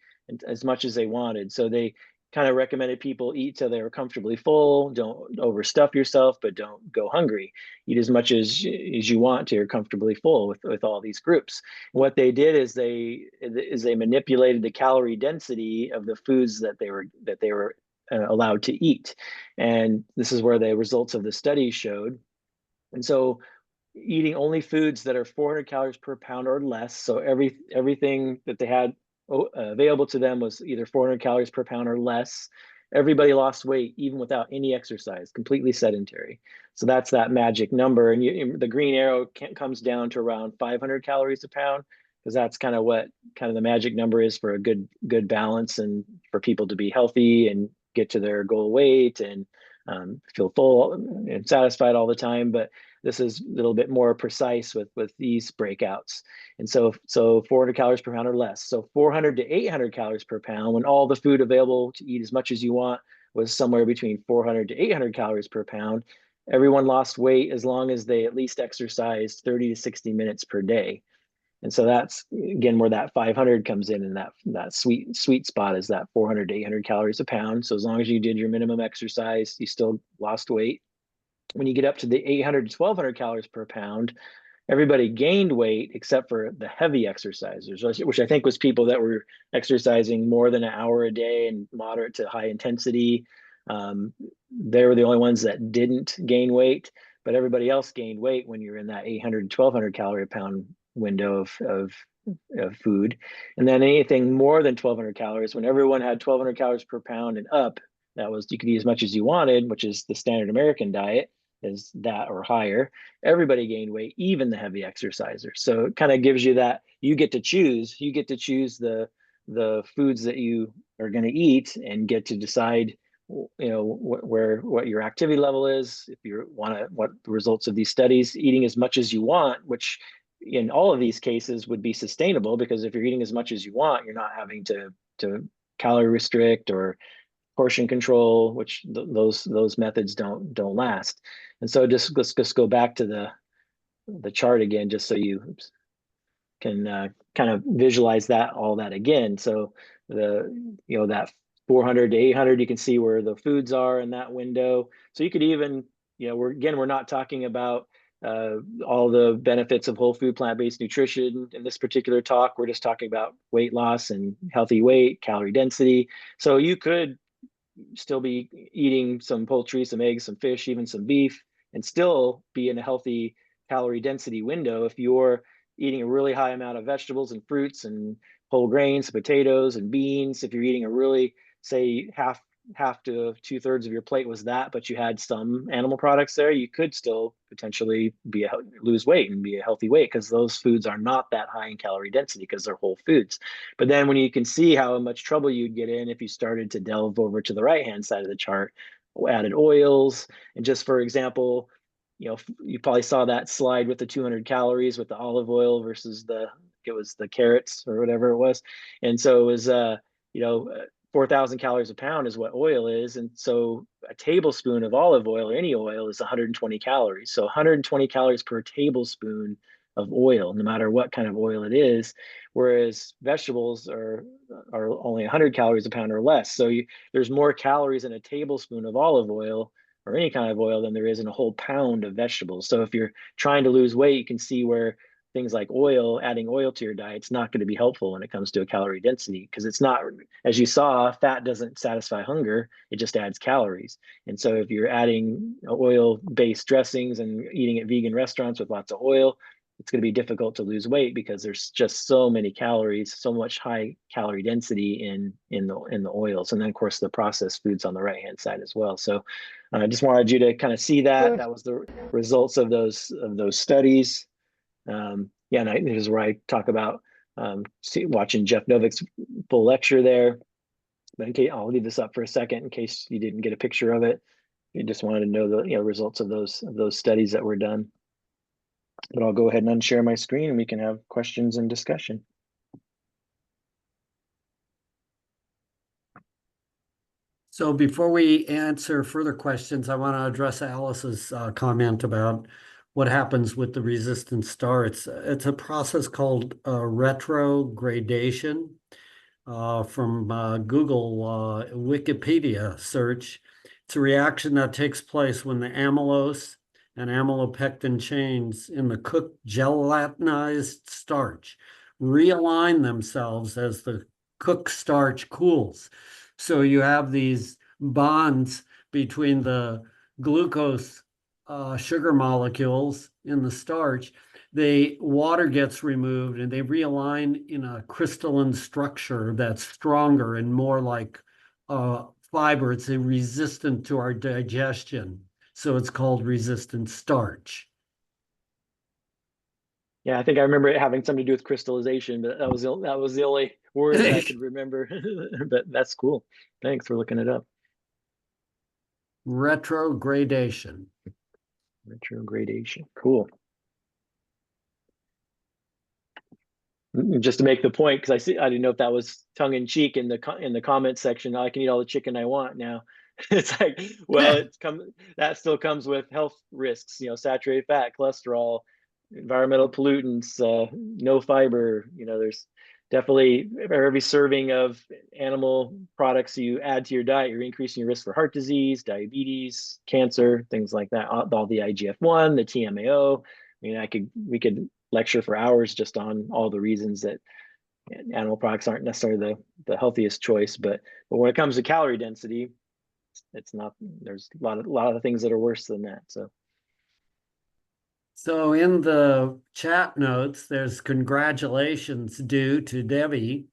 as much as they wanted. So they kind of recommended people eat till they were comfortably full. Don't overstuff yourself, but don't go hungry. Eat as much as you want till you're comfortably full with all these groups. What they did is they manipulated the calorie density of the foods that they were allowed to eat. And this is where the results of the study showed. And so eating only foods that are 400 calories per pound or less. So everything that they had available to them was either 400 calories per pound or less. Everybody lost weight even without any exercise, completely sedentary. So that's that magic number. And the green arrow comes down to around 500 calories a pound, because that's kind of what the magic number is for a good balance and for people to be healthy and get to their goal weight and feel full and satisfied all the time. But this is a little bit more precise with these breakouts. And so 400 calories per pound or less. So 400 to 800 calories per pound, when all the food available to eat as much as you want was somewhere between 400 to 800 calories per pound. Everyone lost weight as long as they at least exercised 30 to 60 minutes per day. And so that's, again, where that 500 comes in, and that sweet spot is that 400 to 800 calories a pound. So as long as you did your minimum exercise, you still lost weight. When you get up to the 800 to 1200 calories per pound, everybody gained weight except for the heavy exercisers, which I think was people that were exercising more than an hour a day and moderate to high intensity. They were the only ones that didn't gain weight, but everybody else gained weight when you're in that 800 to 1200 calorie a pound window of food. And then anything more than 1200 calories, when everyone had 1200 calories per pound and up, that was, you could eat as much as you wanted, which is the standard American diet, is that or higher. Everybody gained weight, even the heavy exercisers. So it kind of gives you that you get to choose the foods that you are going to eat, and get to decide what your activity level is, if you want to, what the results of these studies. Eating as much as you want, which in all of these cases would be sustainable, because if you're eating as much as you want, you're not having to calorie restrict or portion control, which those methods don't last. And so let's just go back to the chart again, just so you can kind of visualize all that again. So that 400 to 800, you can see where the foods are in that window. So you could even, we're not talking about all the benefits of whole food plant-based nutrition in this particular talk. We're just talking about weight loss and healthy weight, calorie density. So you could still be eating some poultry, some eggs, some fish, even some beef, and still be in a healthy calorie density window. If you're eating a really high amount of vegetables and fruits and whole grains, potatoes and beans, if you're eating a really, say, half to 2/3 of your plate was that, but you had some animal products there, you could still potentially lose weight and be a healthy weight, because those foods are not that high in calorie density because they're whole foods. But then when you can see how much trouble you'd get in if you started to delve over to the right-hand side of the chart, added oils. And just for example, you probably saw that slide with the 200 calories with the olive oil versus it was the carrots or whatever it was. And so it was, 4,000 calories a pound is what oil is. And so a tablespoon of olive oil or any oil is 120 calories. So 120 calories per tablespoon of oil, no matter what kind of oil it is. Whereas vegetables are only 100 calories a pound or less. So there's more calories in a tablespoon of olive oil or any kind of oil than there is in a whole pound of vegetables. So if you're trying to lose weight, you can see where things like adding oil to your diet, it's not going to be helpful when it comes to a calorie density, because it's not, as you saw, fat doesn't satisfy hunger, it just adds calories. And so if you're adding oil-based dressings and eating at vegan restaurants with lots of oil, it's going to be difficult to lose weight, because there's just so many calories, so much high calorie density in the oils. And then of course the processed foods on the right-hand side as well. So I just wanted you to kind of see that was the results of those studies. And this is where I talk about watching Jeff Novick's full lecture there. But in case, I'll leave this up for a second in case you didn't get a picture of it. You just wanted to know the results of those studies that were done. But I'll go ahead and unshare my screen and we can have questions and discussion. So before we answer further questions, I want to address Alice's comment about what happens with the resistant starch. It's a process called retrogradation from Google Wikipedia search. It's a reaction that takes place when the amylose and amylopectin chains in the cooked gelatinized starch realign themselves as the cooked starch cools. So you have these bonds between the glucose sugar molecules in the starch, the water gets removed and they realign in a crystalline structure that's stronger and more like fiber. It's resistant to our digestion. So it's called resistant starch. Yeah, I think I remember it having something to do with crystallization, but that was the only word that I could remember. But that's cool. Thanks for looking it up. Retrogradation. Retrogradation. Cool. Just to make the point, because I didn't know if that was tongue in cheek in the comment section. I can eat all the chicken I want now. It's like, well, that still comes with health risks, saturated fat, cholesterol, environmental pollutants, no fiber. There's definitely, for every serving of animal products you add to your diet, you're increasing your risk for heart disease, diabetes, cancer, things like that. All the IGF-1, the TMAO. I mean, we could lecture for hours just on all the reasons that animal products aren't necessarily the healthiest choice. But when it comes to calorie density, it's not. There's a lot of things that are worse than that. So in the chat notes, there's congratulations due to Debbie.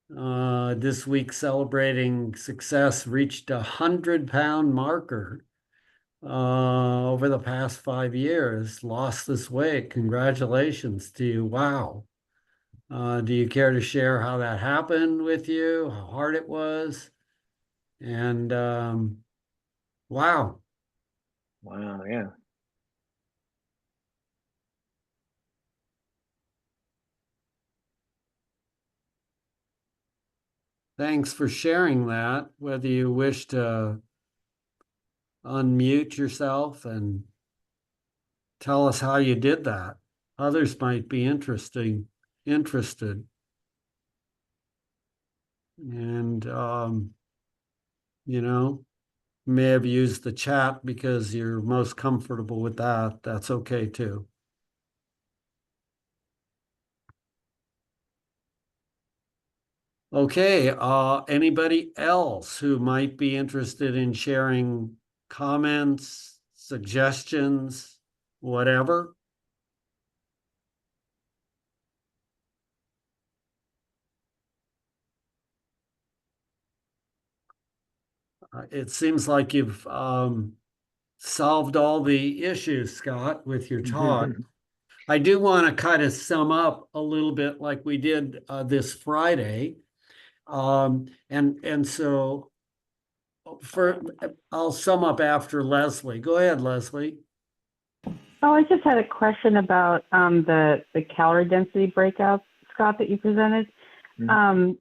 This week celebrating success, reached 100-pound marker over the past 5 years, lost this weight. Congratulations to you. Wow. Do you care to share how that happened with you, how hard it was? And wow. Wow, yeah. Thanks for sharing that. Whether you wish to unmute yourself and tell us how you did that. Others might be interested. And, may have used the chat because you're most comfortable with that. That's okay too. Okay, anybody else who might be interested in sharing comments, suggestions, whatever? It seems like you've solved all the issues, Scott, with your talk. I do want to kind of sum up a little bit like we did this Friday. And so I'll sum up after Leslie. Go ahead, Leslie. Oh, I just had a question about the calorie density breakout, Scott, that you presented. Mm-hmm.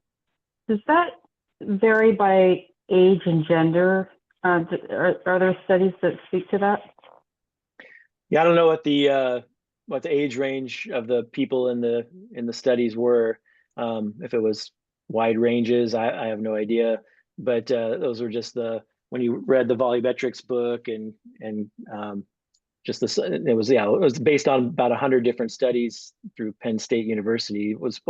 Does that vary by age and gender? Are there studies that speak to that? Yeah, I don't know what the age range of the people in the studies were. If it was wide ranges, I have no idea. But those were just when you read the volumetrics book and just it was based on about 100 different studies through Penn State University. It was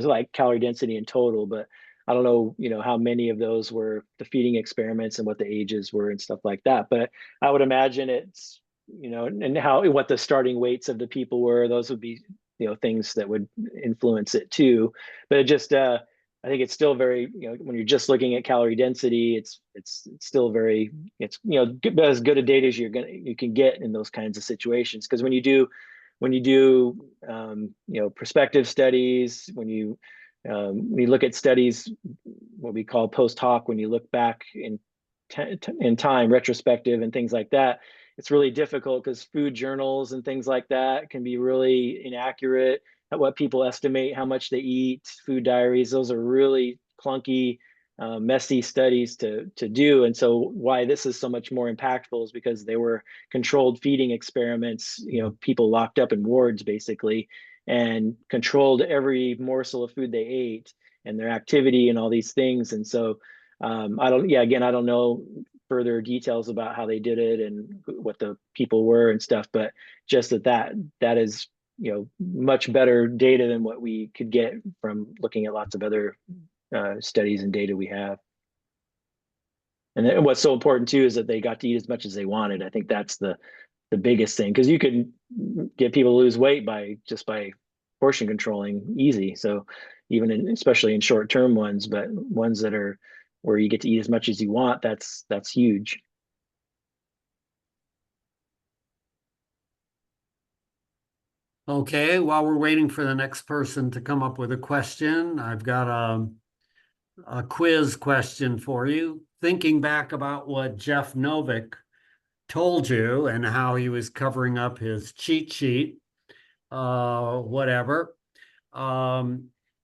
like calorie density in total, but I don't know, how many of those were the feeding experiments and what the ages were and stuff like that. But I would imagine it's, and what the starting weights of the people were. Those would be, things that would influence it too. But it just, I think it's still very, when you're just looking at calorie density, it's still very, as good a data as you can get in those kinds of situations. Because when you do, prospective studies, when you look at studies, what we call post hoc, when you look back in time, retrospective and things like that, it's really difficult because food journals and things like that can be really inaccurate at what people estimate how much they eat. Food diaries, those are really clunky, messy studies to do. And so why this is so much more impactful is because they were controlled feeding experiments, people locked up in wards basically, and controlled every morsel of food they ate and their activity and all these things. And so I don't know further details about how they did it and what the people were and stuff, but just that is, much better data than what we could get from looking at lots of other studies and data we have. And what's so important too is that they got to eat as much as they wanted. I think that's the the biggest thing, because you could get people to lose weight by portion controlling easy. So even especially in short-term ones, but ones that are where you get to eat as much as you want, that's huge. Okay, while we're waiting for the next person to come up with a question, I've got a quiz question for you. Thinking back about what Jeff Novick told you and how he was covering up his cheat sheet, whatever.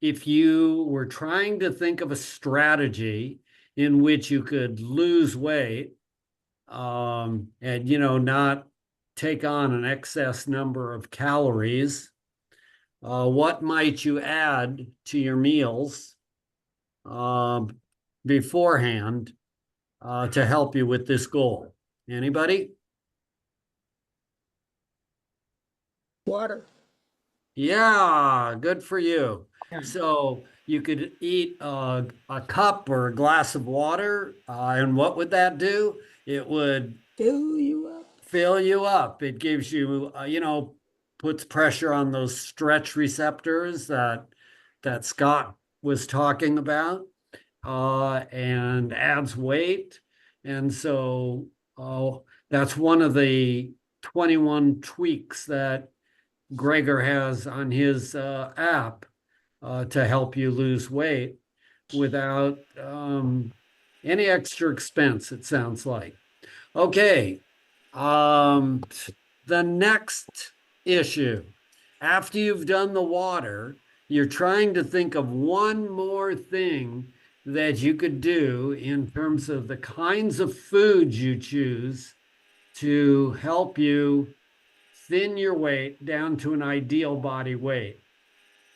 If you were trying to think of a strategy in which you could lose weight, and not take on an excess number of calories, what might you add to your meals beforehand to help you with this goal? Anybody? Water. Yeah, good for you. Yeah. So you could eat a cup or a glass of water, and what would that do? It would Fill you up. fill you up. It gives you, puts pressure on those stretch receptors that Scott was talking about, and adds weight. And so that's one of the 21 tweaks that Gregor has on his app to help you lose weight without any extra expense, it sounds like. Okay. The next issue, after you've done the water, you're trying to think of one more thing that you could do in terms of the kinds of foods you choose to help you thin your weight down to an ideal body weight.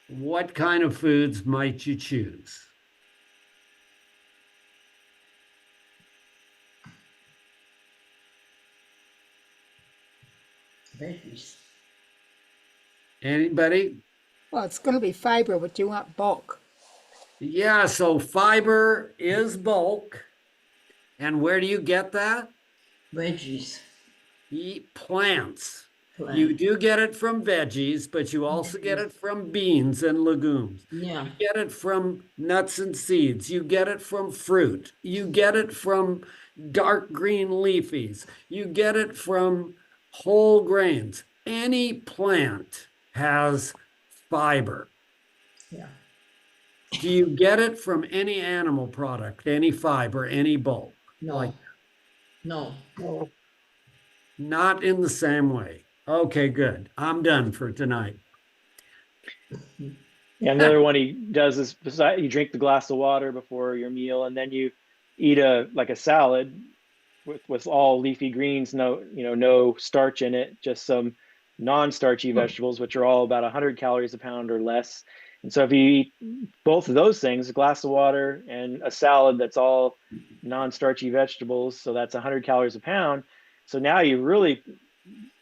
What kind of foods might you choose? Veggies. Anybody? Well, it's going to be fiber, but you want bulk. Yeah, so fiber is bulk. And where do you get that? Veggies. Eat plants. Plant. You do get it from veggies, but you also get it from beans and legumes. Yeah. You get it from nuts and seeds. You get it from fruit. You get it from dark green leafies. You get it from whole grains. Any plant has fiber. Yeah. Do you get it from any animal product, any fiber, any bulk? No. No. Not in the same way. Okay, good. I'm done for tonight. Yeah, another one he does is you drink the glass of water before your meal, and then you eat a salad with all leafy greens, no starch in it, just some non-starchy vegetables, which are all about 100 calories a pound or less. And so if you eat both of those things, a glass of water and a salad that's all non-starchy vegetables, so that's 100 calories a pound. So now you really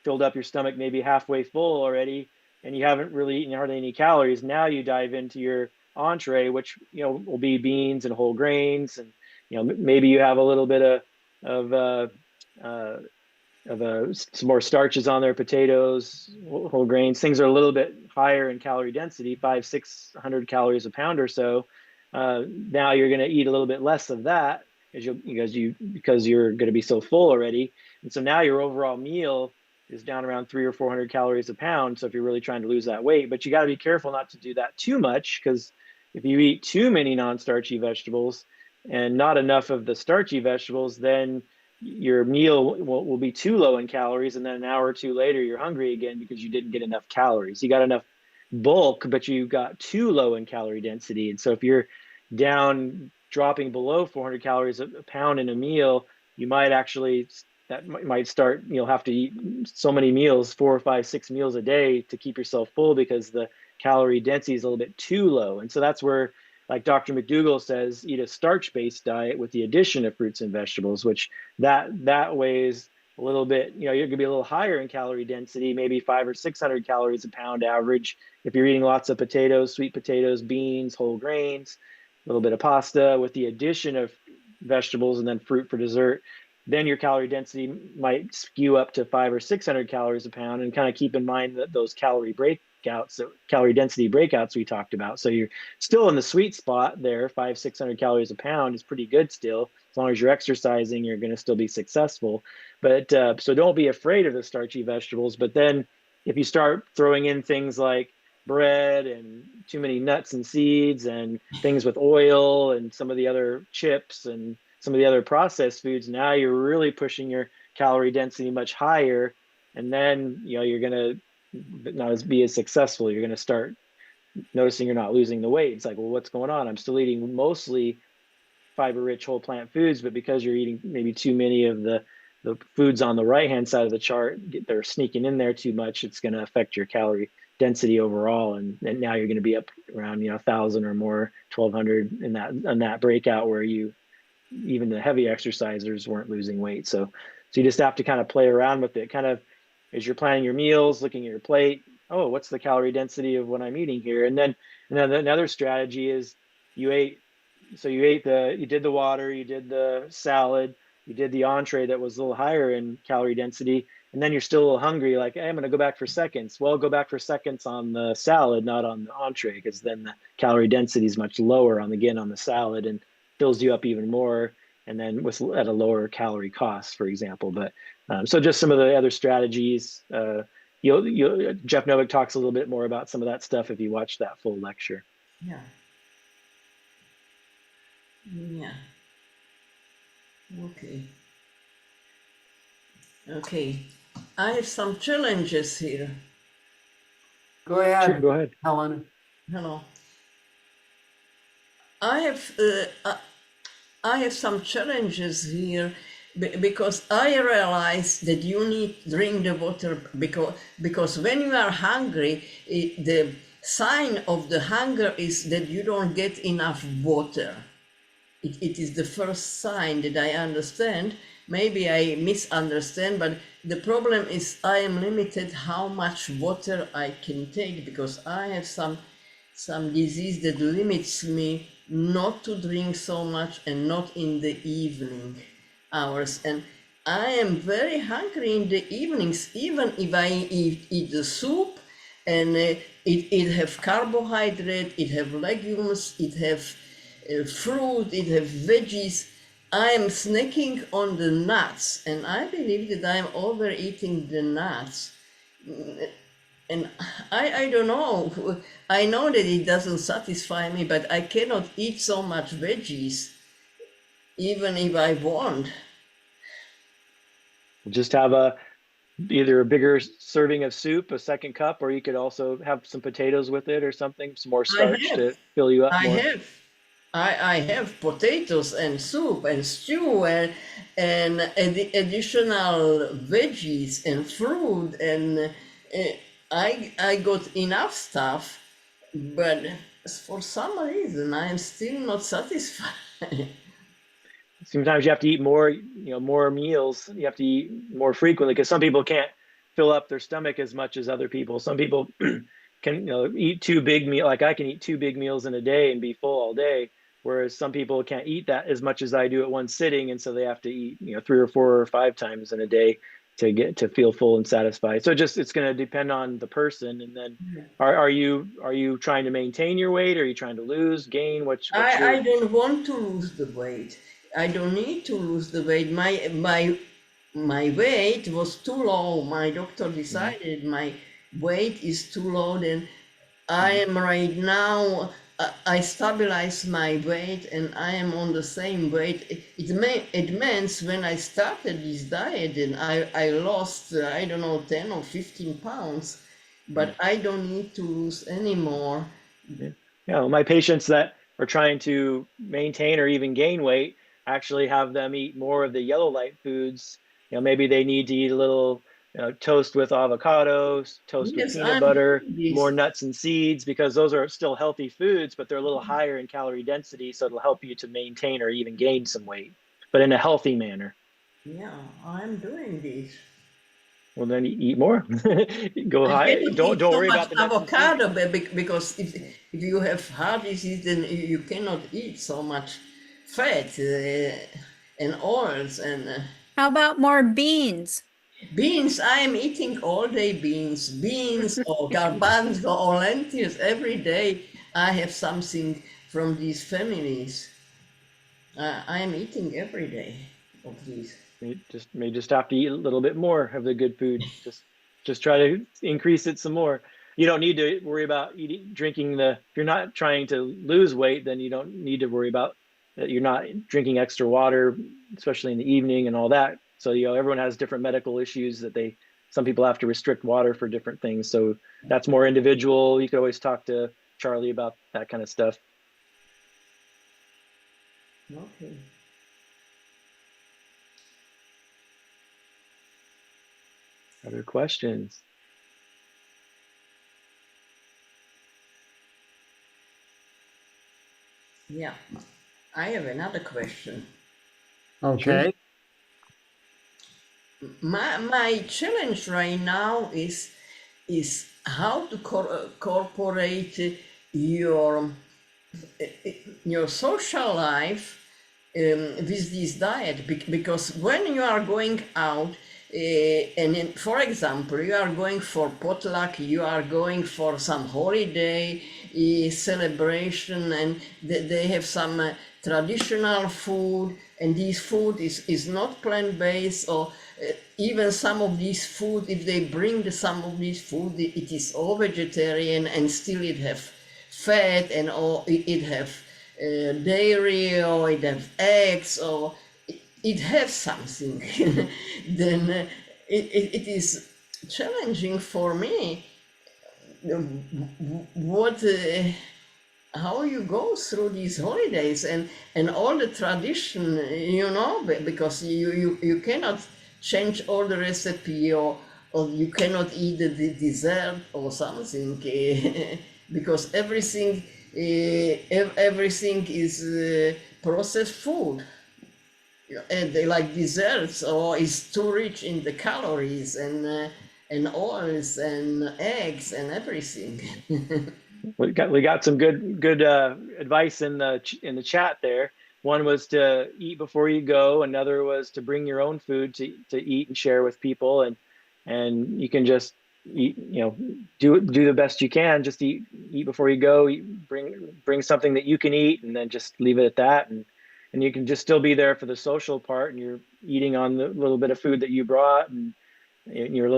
filled up your stomach maybe halfway full already, and you haven't really eaten hardly any calories. Now you dive into your entree, which will be beans and whole grains, and maybe you have a little bit of some more starches on there, potatoes, whole grains. Things are a little bit higher in calorie density, 500-600 calories a pound or so. Now you're going to eat a little bit less of that because you're going to be so full already. And so now your overall meal is down around 300 or 400 calories a pound. So if you're really trying to lose that weight, but you got to be careful not to do that too much, because if you eat too many non-starchy vegetables and not enough of the starchy vegetables, then your meal will be too low in calories, and then an hour or two later you're hungry again because you didn't get enough calories. You got enough bulk, but you got too low in calorie density. And so if you're dropping below 400 calories a pound in a meal, you might start, you'll have to eat so many meals, 4 or 5, 6 meals a day to keep yourself full, because the calorie density is a little bit too low. And so that's where, like Dr. McDougall says, eat a starch-based diet with the addition of fruits and vegetables, which that weighs a little bit, you're going to be a little higher in calorie density, maybe 500 or 600 calories a pound average. If you're eating lots of potatoes, sweet potatoes, beans, whole grains, a little bit of pasta with the addition of vegetables and then fruit for dessert, then your calorie density might skew up to 500 or 600 calories a pound, and kind of keep in mind that those calorie density breakouts we talked about. So you're still in the sweet spot there. 500-600 calories a pound is pretty good still. As long as you're exercising, you're going to still be successful. But so don't be afraid of the starchy vegetables. But then if you start throwing in things like bread and too many nuts and seeds and things with oil and some of the other chips and some of the other processed foods, now you're really pushing your calorie density much higher. And then, you're going to not be as successful. You're going to start noticing you're not losing the weight. It's like, well, what's going on? I'm still eating mostly fiber-rich whole plant foods, but because you're eating maybe too many of the foods on the right-hand side of the chart, they're sneaking in there too much, it's going to affect your calorie density overall. And now you're going to be up around, 1,000 or more, 1,200 in that breakout where even the heavy exercisers weren't losing weight. So you just have to kind of play around with it, kind of as you're planning your meals, looking at your plate. Oh, what's the calorie density of what I'm eating here? And then another strategy is you did the water, you did the salad, you did the entree that was a little higher in calorie density, and then you're still a little hungry, like, hey, I'm going to go back for seconds. Well, go back for seconds on the salad, not on the entree, because then the calorie density is much lower on the salad and fills you up even more, and then at a lower calorie cost, for example. But so just some of the other strategies. Jeff Novick talks a little bit more about some of that stuff if you watch that full lecture. Yeah. Yeah. Okay. I have some challenges here. Go ahead. Sure, go ahead. Helen. Hello. I have some challenges here because I realize that you need to drink the water because when you are hungry, the sign of the hunger is that you don't get enough water. It is the first sign that I understand. Maybe I misunderstand, but the problem is I am limited how much water I can take because I have some disease that limits me not to drink so much and not in the evening hours. And I am very hungry in the evenings, even if I eat the soup and it have carbohydrate, it have legumes, it have fruit, it have veggies. I am snacking on the nuts, and I believe that I am overeating the nuts. And I don't know. I know that it doesn't satisfy me, but I cannot eat so much veggies, even if I want. Just have either a bigger serving of soup, a second cup, or you could also have some potatoes with it or something, some more starch to fill you up more. I have potatoes and soup and stew and additional veggies and fruit, and I got enough stuff, but for some reason I am still not satisfied. Sometimes you have to eat more, more meals. You have to eat more frequently because some people can't fill up their stomach as much as other people. Some people can eat two big meals. Like I can eat 2 big meals in a day and be full all day. Whereas some people can't eat that as much as I do at one sitting, and so they have to eat 3 or 4 or 5 times in a day to feel full and satisfied. So it's going to depend on the person. And then, are you trying to maintain your weight? Or are you trying to lose, gain? I don't want to lose the weight. I don't need to lose the weight. My weight was too low. My doctor decided my weight is too low. Then I am right now. I stabilize my weight and I am on the same weight. It means when I started this diet and I lost, I don't know, 10 or 15 pounds, but I don't need to lose anymore. Yeah, my patients that are trying to maintain or even gain weight, actually have them eat more of the yellow light foods. Maybe they need to eat a little toast with avocados, toast with peanut butter, more nuts and seeds, because those are still healthy foods, but they're a little higher in calorie density. So it'll help you to maintain or even gain some weight, but in a healthy manner. Yeah, I'm doing this. Well, then eat more. Go high. Don't worry about the avocado, because if you have heart disease, then you cannot eat so much fat and oils and How about more beans? Beans, I am eating all day beans or garbanzo or lentils every day. I have something from these families. I am eating every day of these. May just have to eat a little bit more of the good food. Just try to increase it some more. You don't need to worry about drinking if you're not trying to lose weight, then you don't need to worry about that you're not drinking extra water, especially in the evening and all that. So, everyone has different medical issues that some people have to restrict water for different things. So that's more individual. You could always talk to Charlie about that kind of stuff. Okay. Other questions? Yeah, I have another question. Okay. My challenge right now is how to incorporate your social life with this diet, because when you are going out for example, you are going for potluck, you are going for some holiday celebration, and they have some traditional food, and this food is not plant-based, or even some of these food, if they bring some of this food, it is all vegetarian, and still it have fat, and or it have dairy, or it have eggs, or it has something. Then it is challenging for me how you go through these holidays and all the tradition, because you cannot change all the recipe, or you cannot eat the dessert or something, because everything is processed food, and they like desserts, or is too rich in the calories and oils and eggs and everything. We got some good advice in the chat there. One was to eat before you go. Another was to bring your own food to eat and share with people, and you can just eat, do the best you can. Just eat before you go. Bring something that you can eat, and then just leave it at that. And you can just still be there for the social part, and you're eating on the little bit of food that you brought, and you're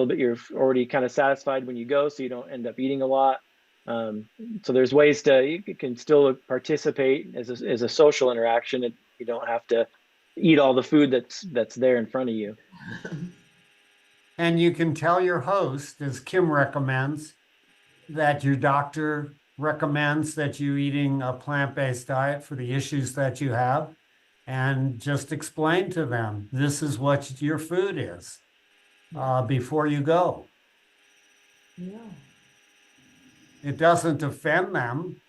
already kind of satisfied when you go, so you don't end up eating a lot. So there's ways you can still participate as a social interaction, and you don't have to eat all the food that's there in front of you. And you can tell your host, as Kim recommends, that your doctor recommends that you eating a plant-based diet for the issues that you have, and just explain to them, this is what your food is before you go. Yeah. It doesn't offend them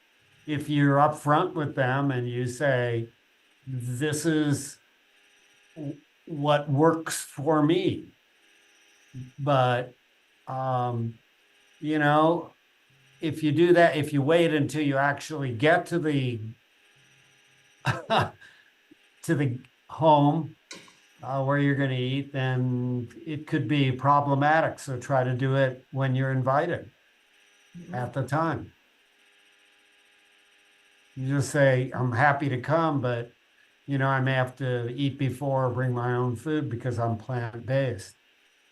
if you're upfront with them and you say, this is what works for me. But, if you do that, if you wait until you actually get to the home where you're going to eat, then it could be problematic. So try to do it when you're invited at the time. You just say, I'm happy to come, but I may have to eat before or bring my own food because I'm plant-based.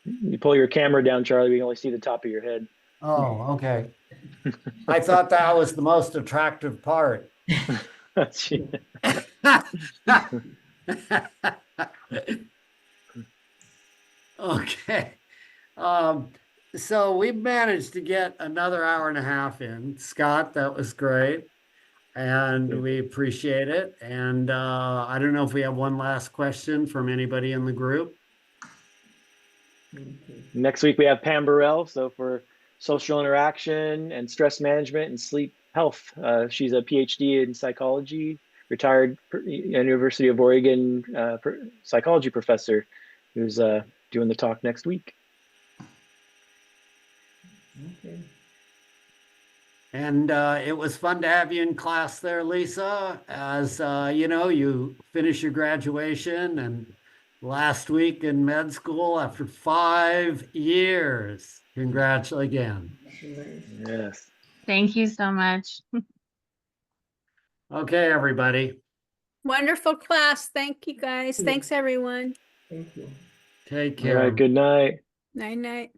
You pull your camera down, Charlie, we can only see the top of your head. Oh, okay. I thought that was the most attractive part. Okay. So we've managed to get another hour and a half in. Scott, that was great. And we appreciate it. And I don't know if we have one last question from anybody in the group. Next week we have Pam Burrell. So for social interaction and stress management and sleep health, she's a PhD in psychology, retired University of Oregon psychology professor, who's doing the talk next week. Okay. And it was fun to have you in class there, Lisa, as you finish your graduation and last week in med school after 5 years. Congrats again. Yes. Thank you so much. Okay, everybody. Wonderful class. Thank you guys. Thanks everyone. Thank you. Take All right. care. Good night. Night night.